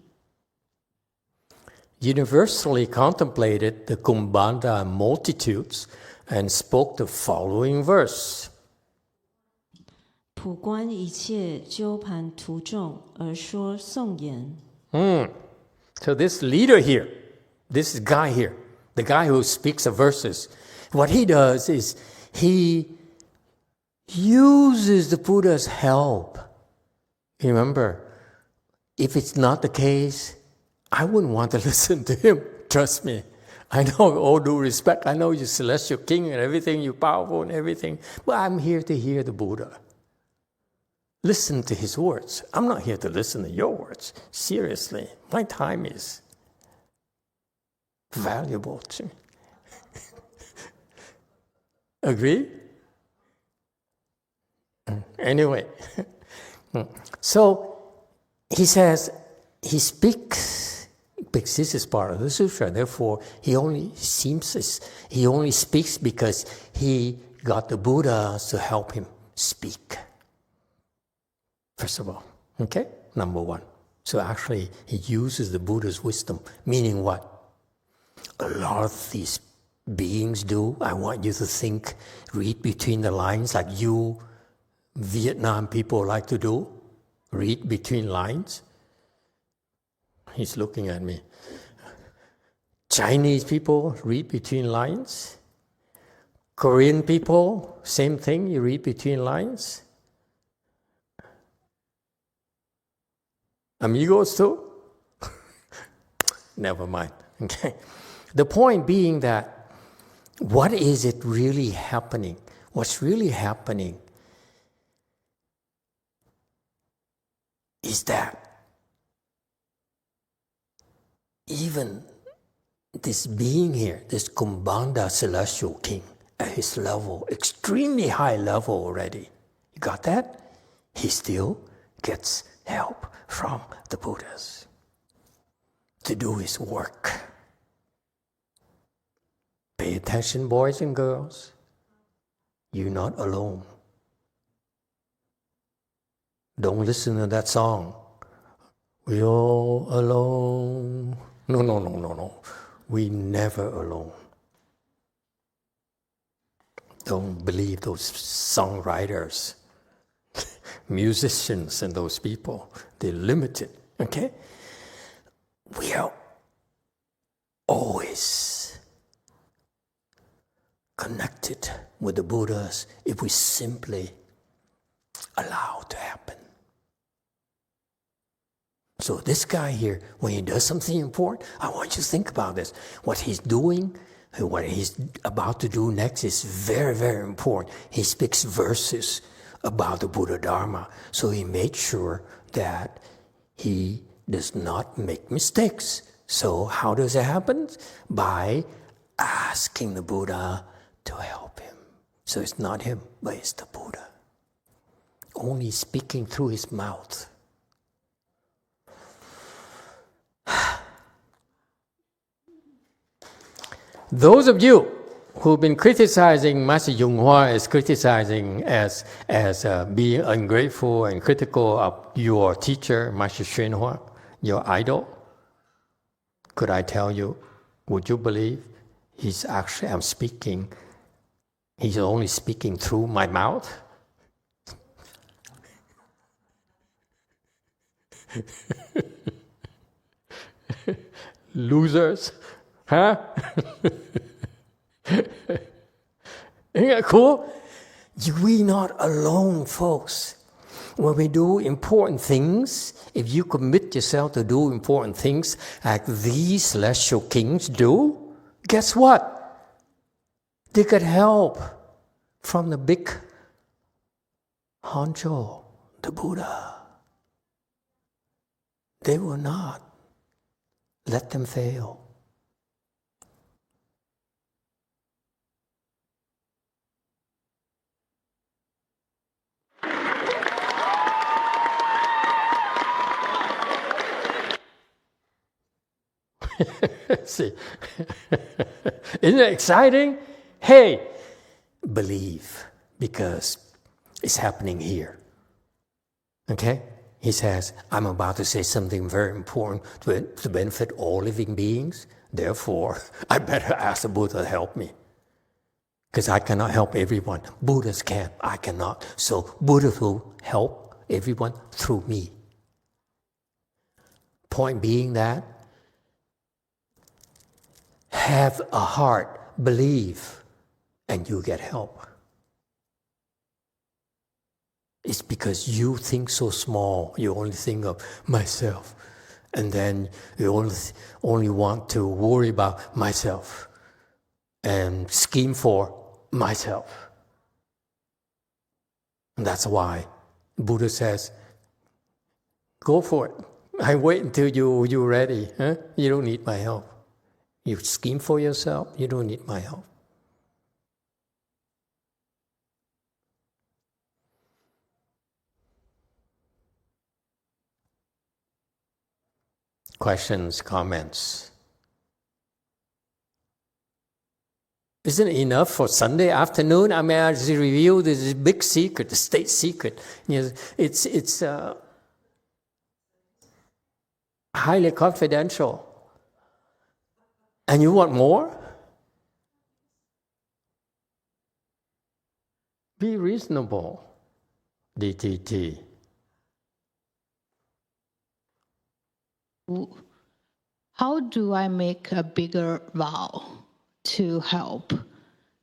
Universally contemplated the Kumbhanda multitudes and spoke the following verse. 普观一切鸠盘荼众而说颂言。So this leader here, this guy here, the guy who speaks the verses, what he does is he uses the Buddha's help. Remember, if it's not the case, I wouldn't want to listen to him. Trust me. I know, all due respect, I know you're celestial king and everything, you're powerful and everything, but I'm here to hear the Buddha. Listen to his words. I'm not here to listen to your words. Seriously, my time is valuable to me. Agree? Anyway, so he says, he speaks, because this is part of the sutra, therefore he only speaks because he got the Buddhas to help him speak. First of all, okay? Number one. So actually, he uses the Buddha's wisdom, meaning what? A lot of these beings do. I want you to think, read between the lines like you Vietnam people like to do. Read between lines. He's looking at me. Chinese people read between lines. Korean people, same thing, you read between lines. Amigos too? Never mind. Okay. The point being that what is it really happening? What's really happening is that even this being here, this Kumbhanda celestial king, at his level, extremely high level already, you got that? He still gets help from the Buddhas to do his work. Pay attention, boys and girls. You're not alone. Don't listen to that song. We're all alone. No. We're never alone. Don't believe those songwriters, musicians and those people. They're limited, okay? We are always connected with the Buddhas if we simply allow it to happen. So this guy here, when he does something important, I want you to think about this. What he's doing and what he's about to do next is very, very important. He speaks verses about the Buddha Dharma. So he made sure that he does not make mistakes. So how does it happen? By asking the Buddha to help him. So it's not him, but it's the Buddha. Only speaking through his mouth. Those of you who've been criticizing masteryonghua as criticizing as being ungrateful and critical of your teacher, Master Hsuan, your idol, could I tell you, would you believe he's only speaking through my mouth? Losers, huh? Isn't that cool? We're not alone, folks. When we do important things, if you commit yourself to do important things like these celestial kings do, guess what? They get help from the big honcho, the Buddha. They will not let them fail. See, isn't it exciting? Hey, believe, because it's happening here. Okay? He says, I'm about to say something very important to benefit all living beings. Therefore, I better ask the Buddha to help me. Because I cannot help everyone. Buddhas can, I cannot. So Buddha will help everyone through me. Point being that, have a heart, believe, and you get help. It's because you think so small. You only think of myself. And then you only want to worry about myself and scheme for myself. And that's why Buddha says, go for it. I wait until you're ready. Huh? You don't need my help. You scheme for yourself, you don't need my help. Questions, comments? Isn't it enough for Sunday afternoon? I mean, I just reveal this big secret, the state secret. You know, it's highly confidential. And you want more? Be reasonable, DTT. How do I make a bigger vow to help?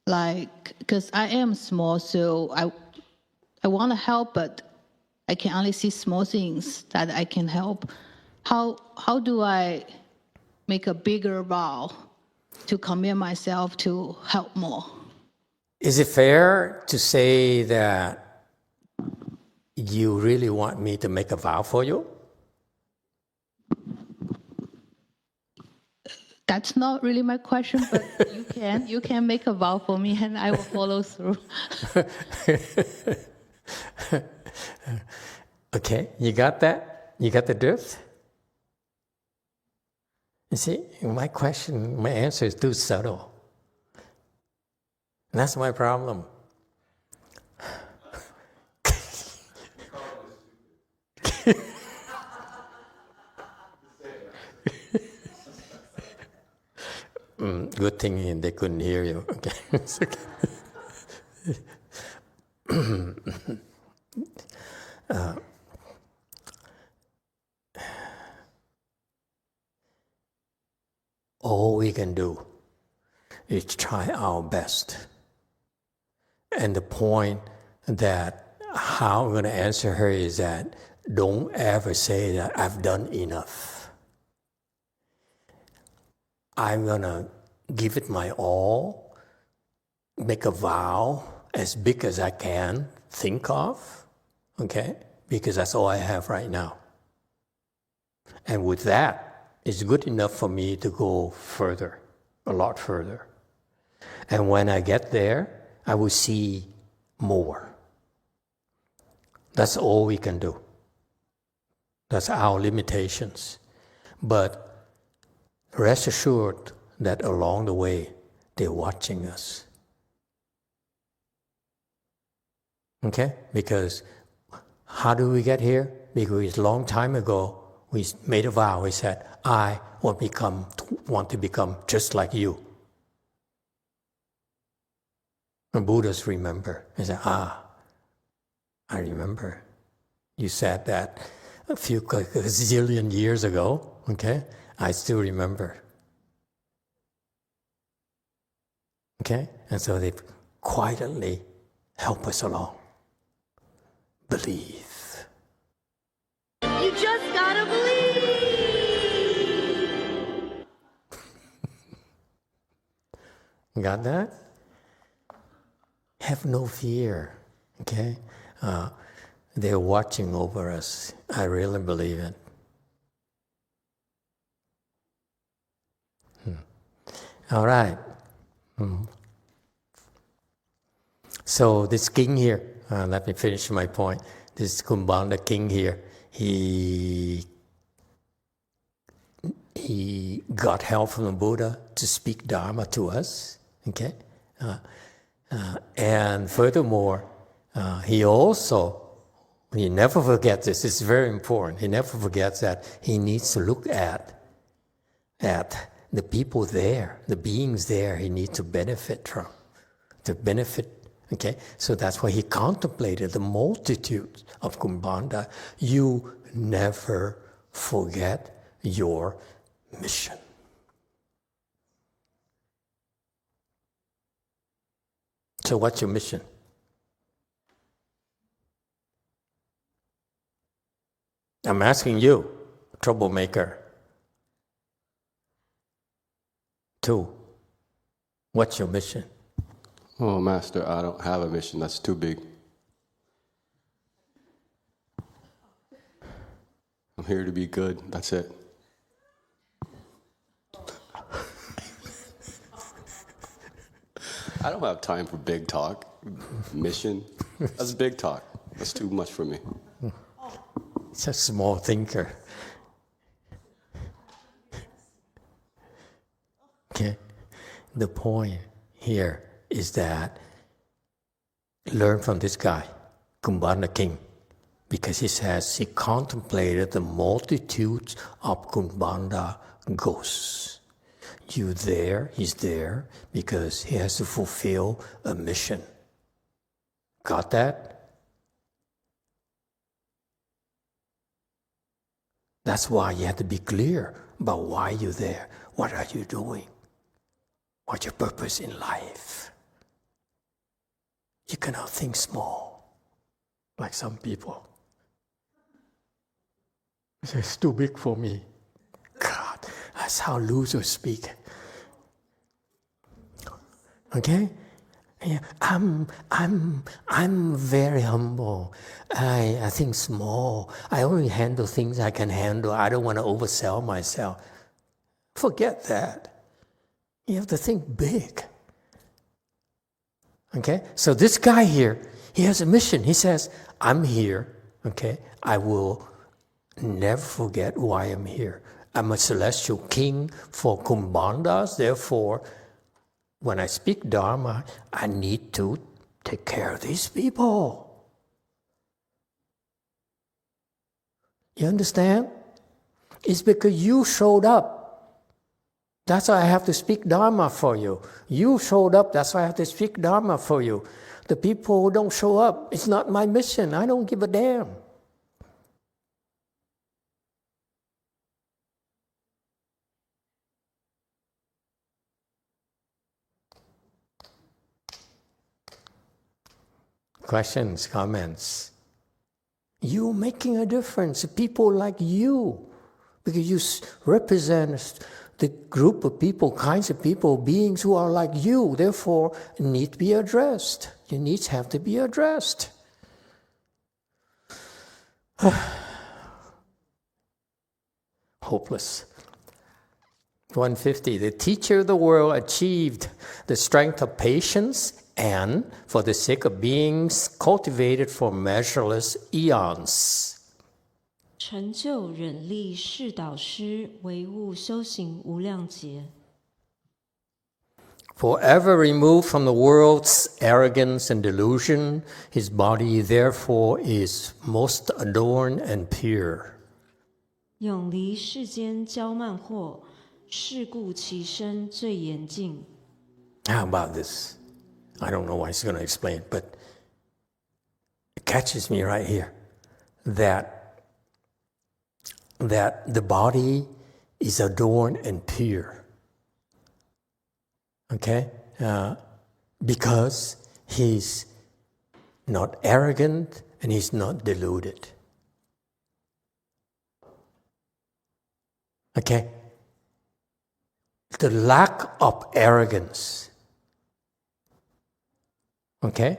Like, because I am small, so I want to help, but I can only see small things that I can help. How do I make a bigger vow to commit myself to help more? Is it fair to say that you really want me to make a vow for you? That's not really my question, but you can make a vow for me and I will follow through. Okay, you got that? You got the drift? You see, my answer is too subtle. And that's my problem. Good thing they couldn't hear you. Okay. It's okay. All we can do is try our best. And the point that how I'm going to answer her is that don't ever say that I've done enough. I'm going to give it my all, make a vow as big as I can think of, okay? Because that's all I have right now. And with that, it's good enough for me to go further, a lot further. And when I get there, I will see more. That's all we can do. That's our limitations. But rest assured that along the way, they're watching us. Okay? Because how do we get here? Because a long time ago, we made a vow. We said, I want to become just like you. The Buddhists remember. They say, I remember. You said that a zillion years ago, okay? I still remember. Okay? And so they quietly help us along. Believe. You just gotta believe! Got that? Have no fear, okay? They're watching over us. I really believe it. All right. So this king here, let me finish my point. This Kumbhanda king here, he got help from the Buddha to speak Dharma to us, okay? And furthermore, he never forgets this. It's very important. He never forgets that he needs to look at the people there, the beings there he needs to benefit from, okay? So that's why he contemplated the multitude of Kumbhanda. You never forget your mission. So what's your mission? I'm asking you, troublemaker. 2, what's your mission? Oh, Master, I don't have a mission. That's too big. I'm here to be good. That's it. I don't have time for big talk. Mission. That's big talk. That's too much for me. It's a small thinker. Okay? The point here is that learn from this guy, Kumbhanda king, because he says he contemplated the multitudes of Kumbhanda ghosts. You there, he's there because he has to fulfill a mission. Got that? That's why you have to be clear about why you're there. What are you doing? What's your purpose in life? You cannot think small, like some people. It's too big for me. God, that's how losers speak. Okay? Yeah, I'm very humble. I think small. I only handle things I can handle. I don't want to oversell myself. Forget that. You have to think big. Okay? So this guy here, he has a mission. He says, I'm here. Okay? I will never forget why I'm here. I'm a celestial king for Kumbhandas. Therefore, when I speak Dharma, I need to take care of these people. You understand? It's because you showed up. That's why I have to speak Dharma for you. You showed up, that's why I have to speak Dharma for you. The people who don't show up, it's not my mission. I don't give a damn. Questions, comments? You're making a difference. People like you, because you represent the group of people, kinds of people, beings who are like you, therefore need to be addressed. Your needs have to be addressed. Hopeless. 150. The teacher of the world achieved the strength of patience and, for the sake of beings cultivated for measureless eons. 成就忍力是导师，唯物修行无量劫。Forever removed from the world's arrogance and delusion, his body therefore is most adorned and pure. 永离世間骄慢惑，是故其身最嚴淨。 How about this? I don't know why he's going to explain, but it catches me right here that the body is adorned and pure. Okay? Because he's not arrogant and he's not deluded. Okay? The lack of arrogance, okay,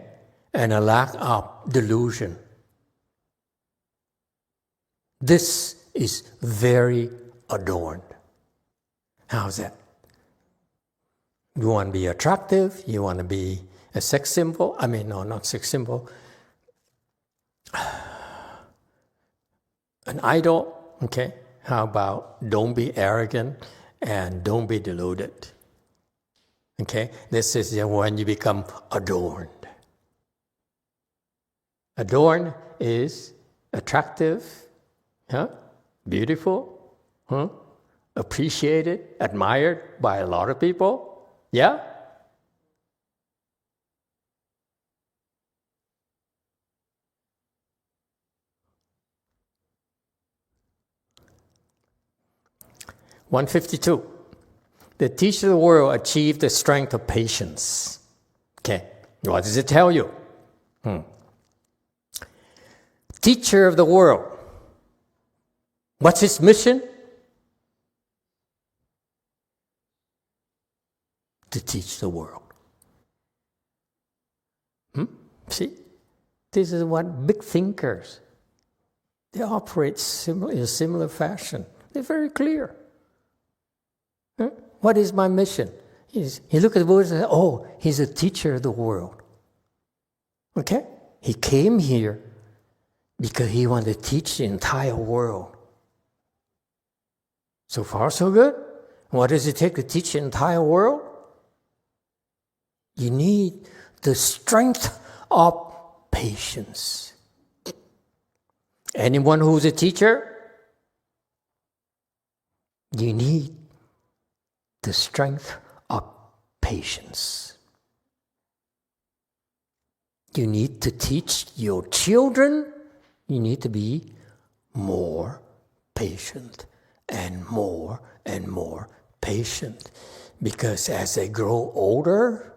and a lack of delusion. This is very adorned. How's that? You want to be attractive, you want to be a sex symbol, not sex symbol, an idol, okay? How about don't be arrogant and don't be deluded? Okay? This is when you become adorned. Adorned is attractive, beautiful, appreciated, admired by a lot of people. Yeah? $152. The teacher of the world achieved the strength of patience. Okay, what does it tell you? Teacher of the world. What's his mission? To teach the world. See? This is what big thinkers, they operate in a similar fashion. They're very clear. What is my mission? He look at the Buddha and say, oh, he's a teacher of the world. Okay? He came here because he wanted to teach the entire world. So far, so good. What does it take to teach the entire world? You need the strength of patience. Anyone who's a teacher, you need the strength of patience. You need to teach your children, you need to be more patient and more patient. Because as they grow older,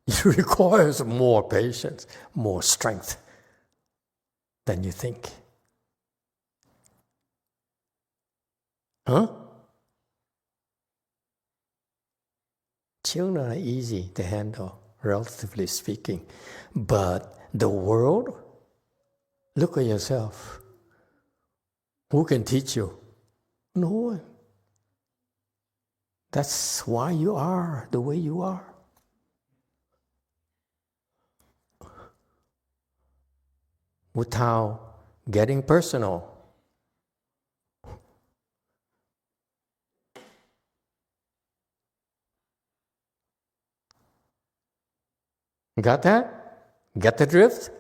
it requires more patience, more strength than you think. Children are easy to handle, relatively speaking. But the world, look at yourself. Who can teach you? No one. That's why you are the way you are. Without getting personal. Got that? Get the drift?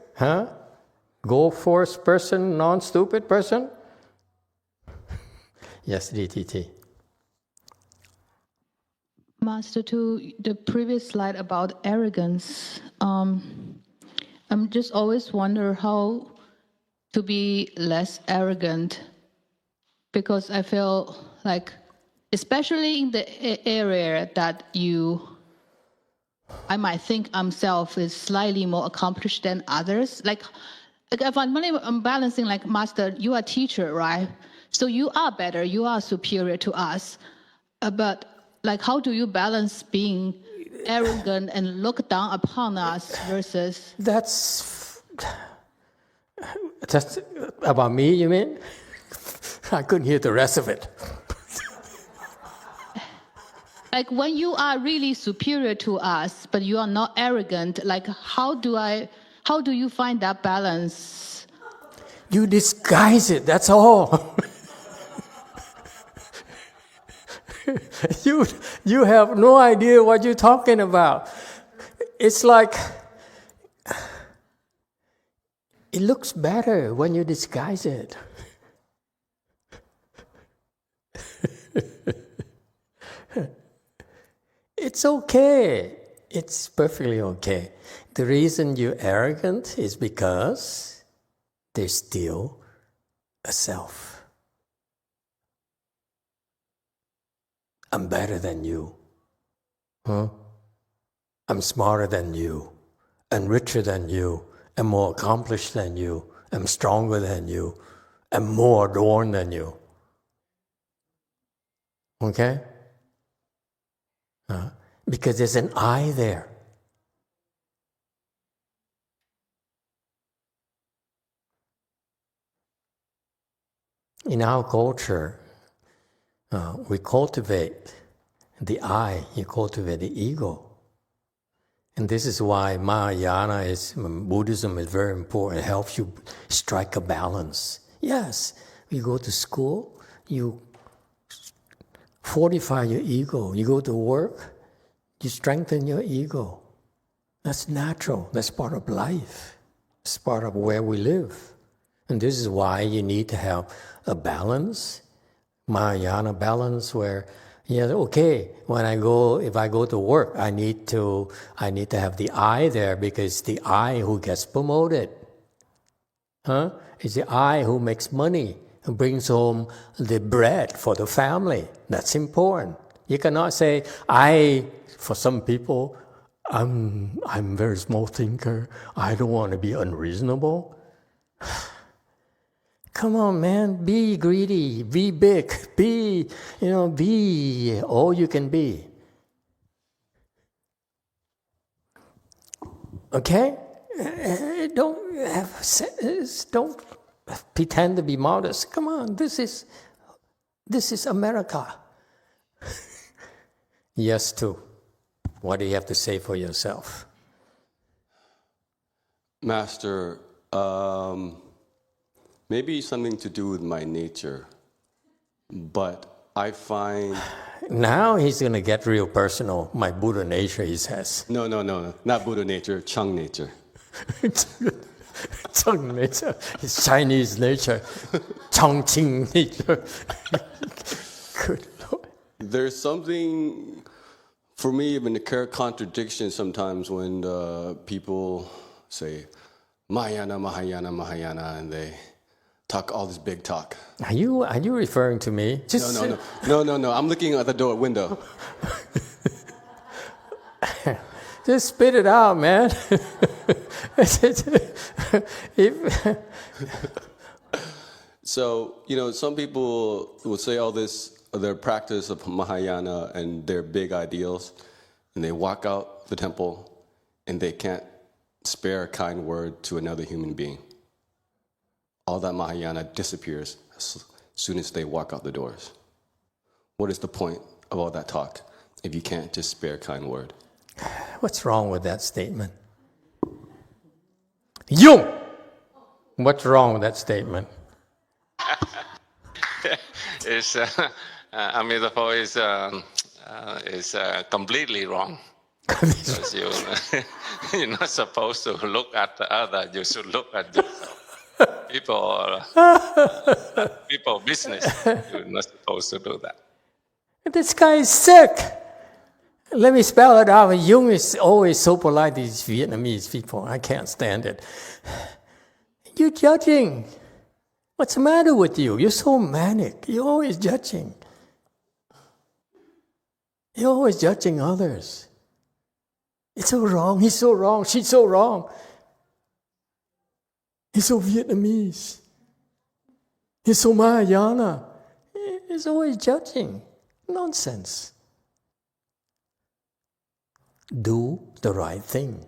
Go first person, non-stupid person? Yes, DTT. Master, to the previous slide about arrogance, I'm just always wonder how to be less arrogant, because I feel like, especially in the area that I might think myself is slightly more accomplished than others. Like, Like if I'm balancing, like Master, you are teacher, right? So you are better, you are superior to us. But like, how do you balance being arrogant and look down upon us versus? That's about me, you mean? I couldn't hear the rest of it. Like when you are really superior to us, but you are not arrogant, like how do you find that balance? You disguise it, that's all. You have no idea what you're talking about. It's like, it looks better when you disguise it. It's okay. It's perfectly okay. The reason you're arrogant is because there's still a self. I'm better than you. Huh? I'm smarter than you. I'm richer than you. I'm more accomplished than you. I'm stronger than you. I'm more adorned than you. Okay? Because there's an I there. In our culture, we cultivate the I, you cultivate the ego. And this is why Mahayana Buddhism is very important. It helps you strike a balance. Yes, you go to school, you fortify your ego. You go to work, you strengthen your ego. That's natural. That's part of life. It's part of where we live. And this is why you need to have a balance, Mahayana balance, where, okay, if I go to work, I need to have the I there, because the I who gets promoted. It's the I who makes money, who brings home the bread for the family. That's important. You cannot say, for some people, I'm a very small thinker. I don't want to be unreasonable. Come on, man, be greedy, be big, be all you can be. Okay? Don't pretend to be modest. Come on, this is America. Yes, too. What do you have to say for yourself? Master, maybe something to do with my nature, but I find... Now he's going to get real personal. My Buddha nature, he says. No, not Buddha nature, Chang nature. Chang nature, it's Chinese nature, Chongqing nature. Good Lord. There's something, for me, even a contradiction sometimes when people say, Mahayana, Mahayana, Mahayana, and they talk all this big talk. Are you referring to me? No. I'm looking at the door window. Just spit it out, man. So, some people will say all this, their practice of Mahayana and their big ideals, and they walk out the temple and they can't spare a kind word to another human being. All that Mahayana disappears as soon as they walk out the doors. What is the point of all that talk if you can't just spare a kind word? What's wrong with that statement? Yung! What's wrong with that statement? It's, metaphor is completely wrong. Because you're not supposed to look at the other, you should look at yourself. People business, you're not supposed to do that. This guy is sick. Let me spell it out. Jung is always so polite to these Vietnamese people. I can't stand it. You're judging. What's the matter with you? You're so manic. You're always judging. You're always judging others. It's so wrong. He's so wrong. She's so wrong. He's so Vietnamese. He's so Mahayana. He's always judging. Nonsense. Do the right thing.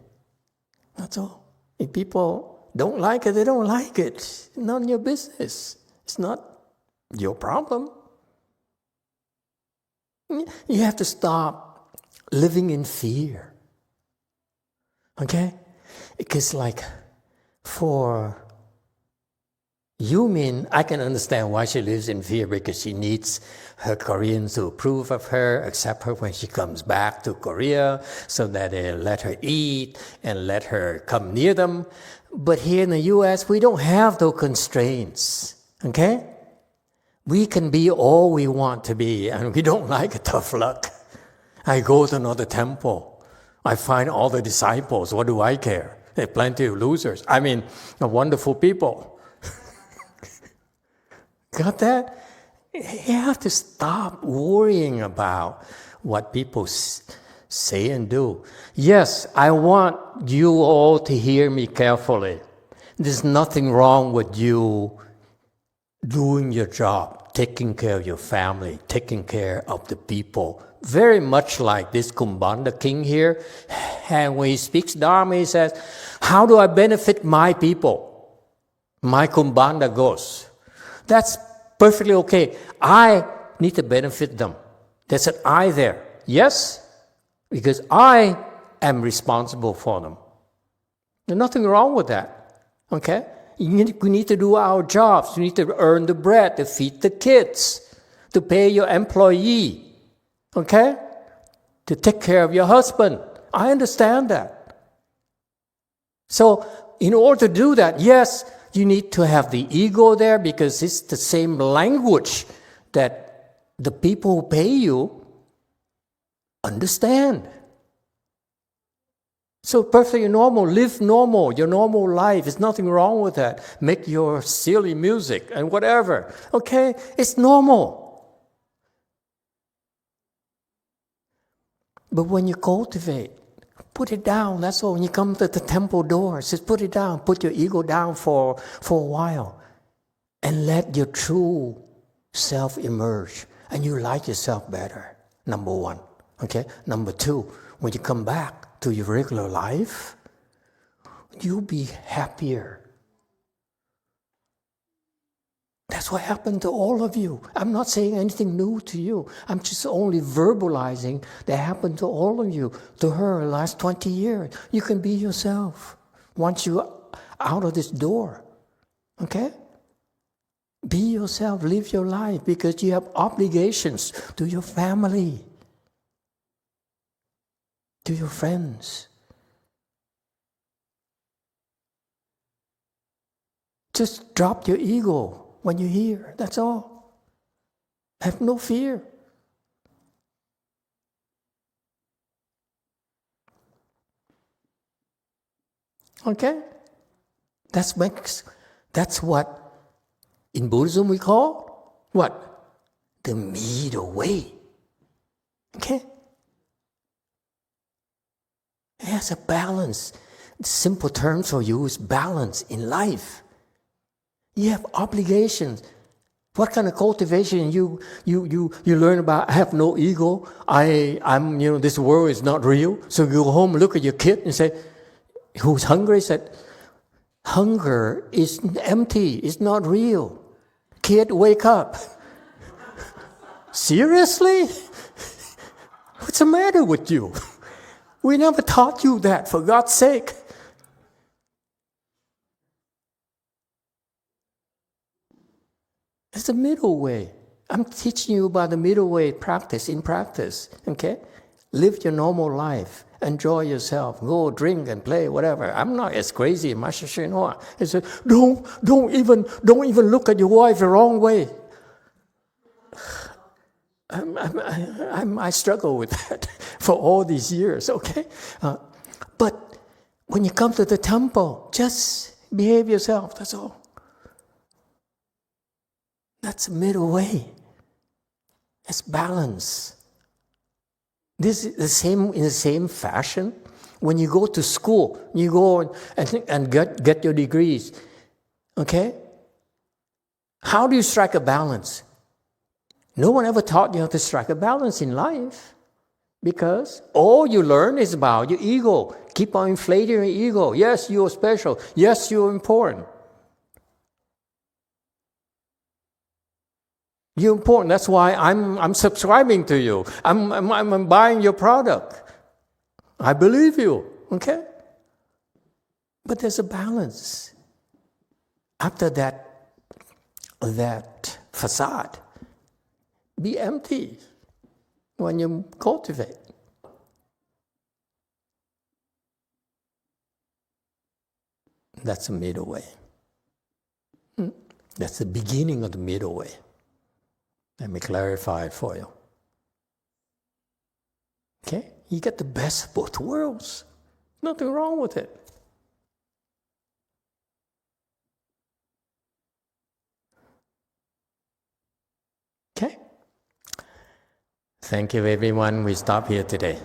That's all. If people don't like it, they don't like it. It's none of your business. It's not your problem. You have to stop living in fear. Okay? Because like for Yumin, I can understand why she lives in fear, because she needs her Koreans to approve of her, accept her when she comes back to Korea, so that they let her eat and let her come near them. But here in the US, we don't have those constraints. Okay? We can be all we want to be, and we don't like it. Tough luck. I go to another temple. I find all the disciples. What do I care? There are plenty of losers. I mean, wonderful people. Got that? You have to stop worrying about what people say and do. Yes, I want you all to hear me carefully. There's nothing wrong with you doing your job, taking care of your family, taking care of the people. Very much like this Kumbhanda king here. And when he speaks Dharma, he says, how do I benefit my people? My Kumbhanda goes. That's perfectly okay. I need to benefit them. There's an I there. Yes, because I am responsible for them. There's nothing wrong with that. Okay? We need to do our jobs. You need to earn the bread to feed the kids, to pay your employee. Okay? To take care of your husband. I understand that. So, in order to do that, yes, you need to have the ego there, because it's the same language that the people who pay you understand. So perfectly normal, live normal, your normal life. There's nothing wrong with that. Make your silly music and whatever. Okay? It's normal. But when you cultivate, put it down. That's all. When you come to the temple door, just put it down. Put your ego down for a while. And let your true self emerge. And you like yourself better. Number one. Okay? Number two, when you come back to your regular life, you'll be happier. That's what happened to all of you. I'm not saying anything new to you. I'm just only verbalizing that happened to all of you, to her the last 20 years. You can be yourself once you're out of this door. Okay? Be yourself, live your life, because you have obligations to your family, to your friends. Just drop your ego when you hear. That's all. Have no fear. Okay? That's what in Buddhism we call what? The middle way. Okay? It has a balance. Simple terms for you is balance in life. You have obligations. What kind of cultivation you learn about? I have no ego. I'm this world is not real. So you go home, look at your kid and say, who's hungry? Said, hunger is empty. It's not real. Kid, wake up. Seriously? What's the matter with you? We never taught you that, for God's sake. It's the middle way. I'm teaching you about the middle way in practice, okay? Live your normal life. Enjoy yourself. Go drink and play, whatever. I'm not as crazy as masteryonghua. He said, don't even look at your wife the wrong way. I struggle with that for all these years, okay? But when you come to the temple, just behave yourself, that's all. That's the middle way. It's balance. This is the same in the same fashion. When you go to school, you go and get your degrees. Okay? How do you strike a balance? No one ever taught you how to strike a balance in life. Because all you learn is about your ego. Keep on inflating your ego. Yes, you're special. Yes, you're important. You're important. That's why I'm subscribing to you. I'm buying your product. I believe you. Okay? But there's a balance. After that facade, be empty when you cultivate. That's the middle way. That's the beginning of the middle way. Let me clarify it for you. Okay? You get the best of both worlds. Nothing wrong with it. Okay? Thank you, everyone. We stop here today.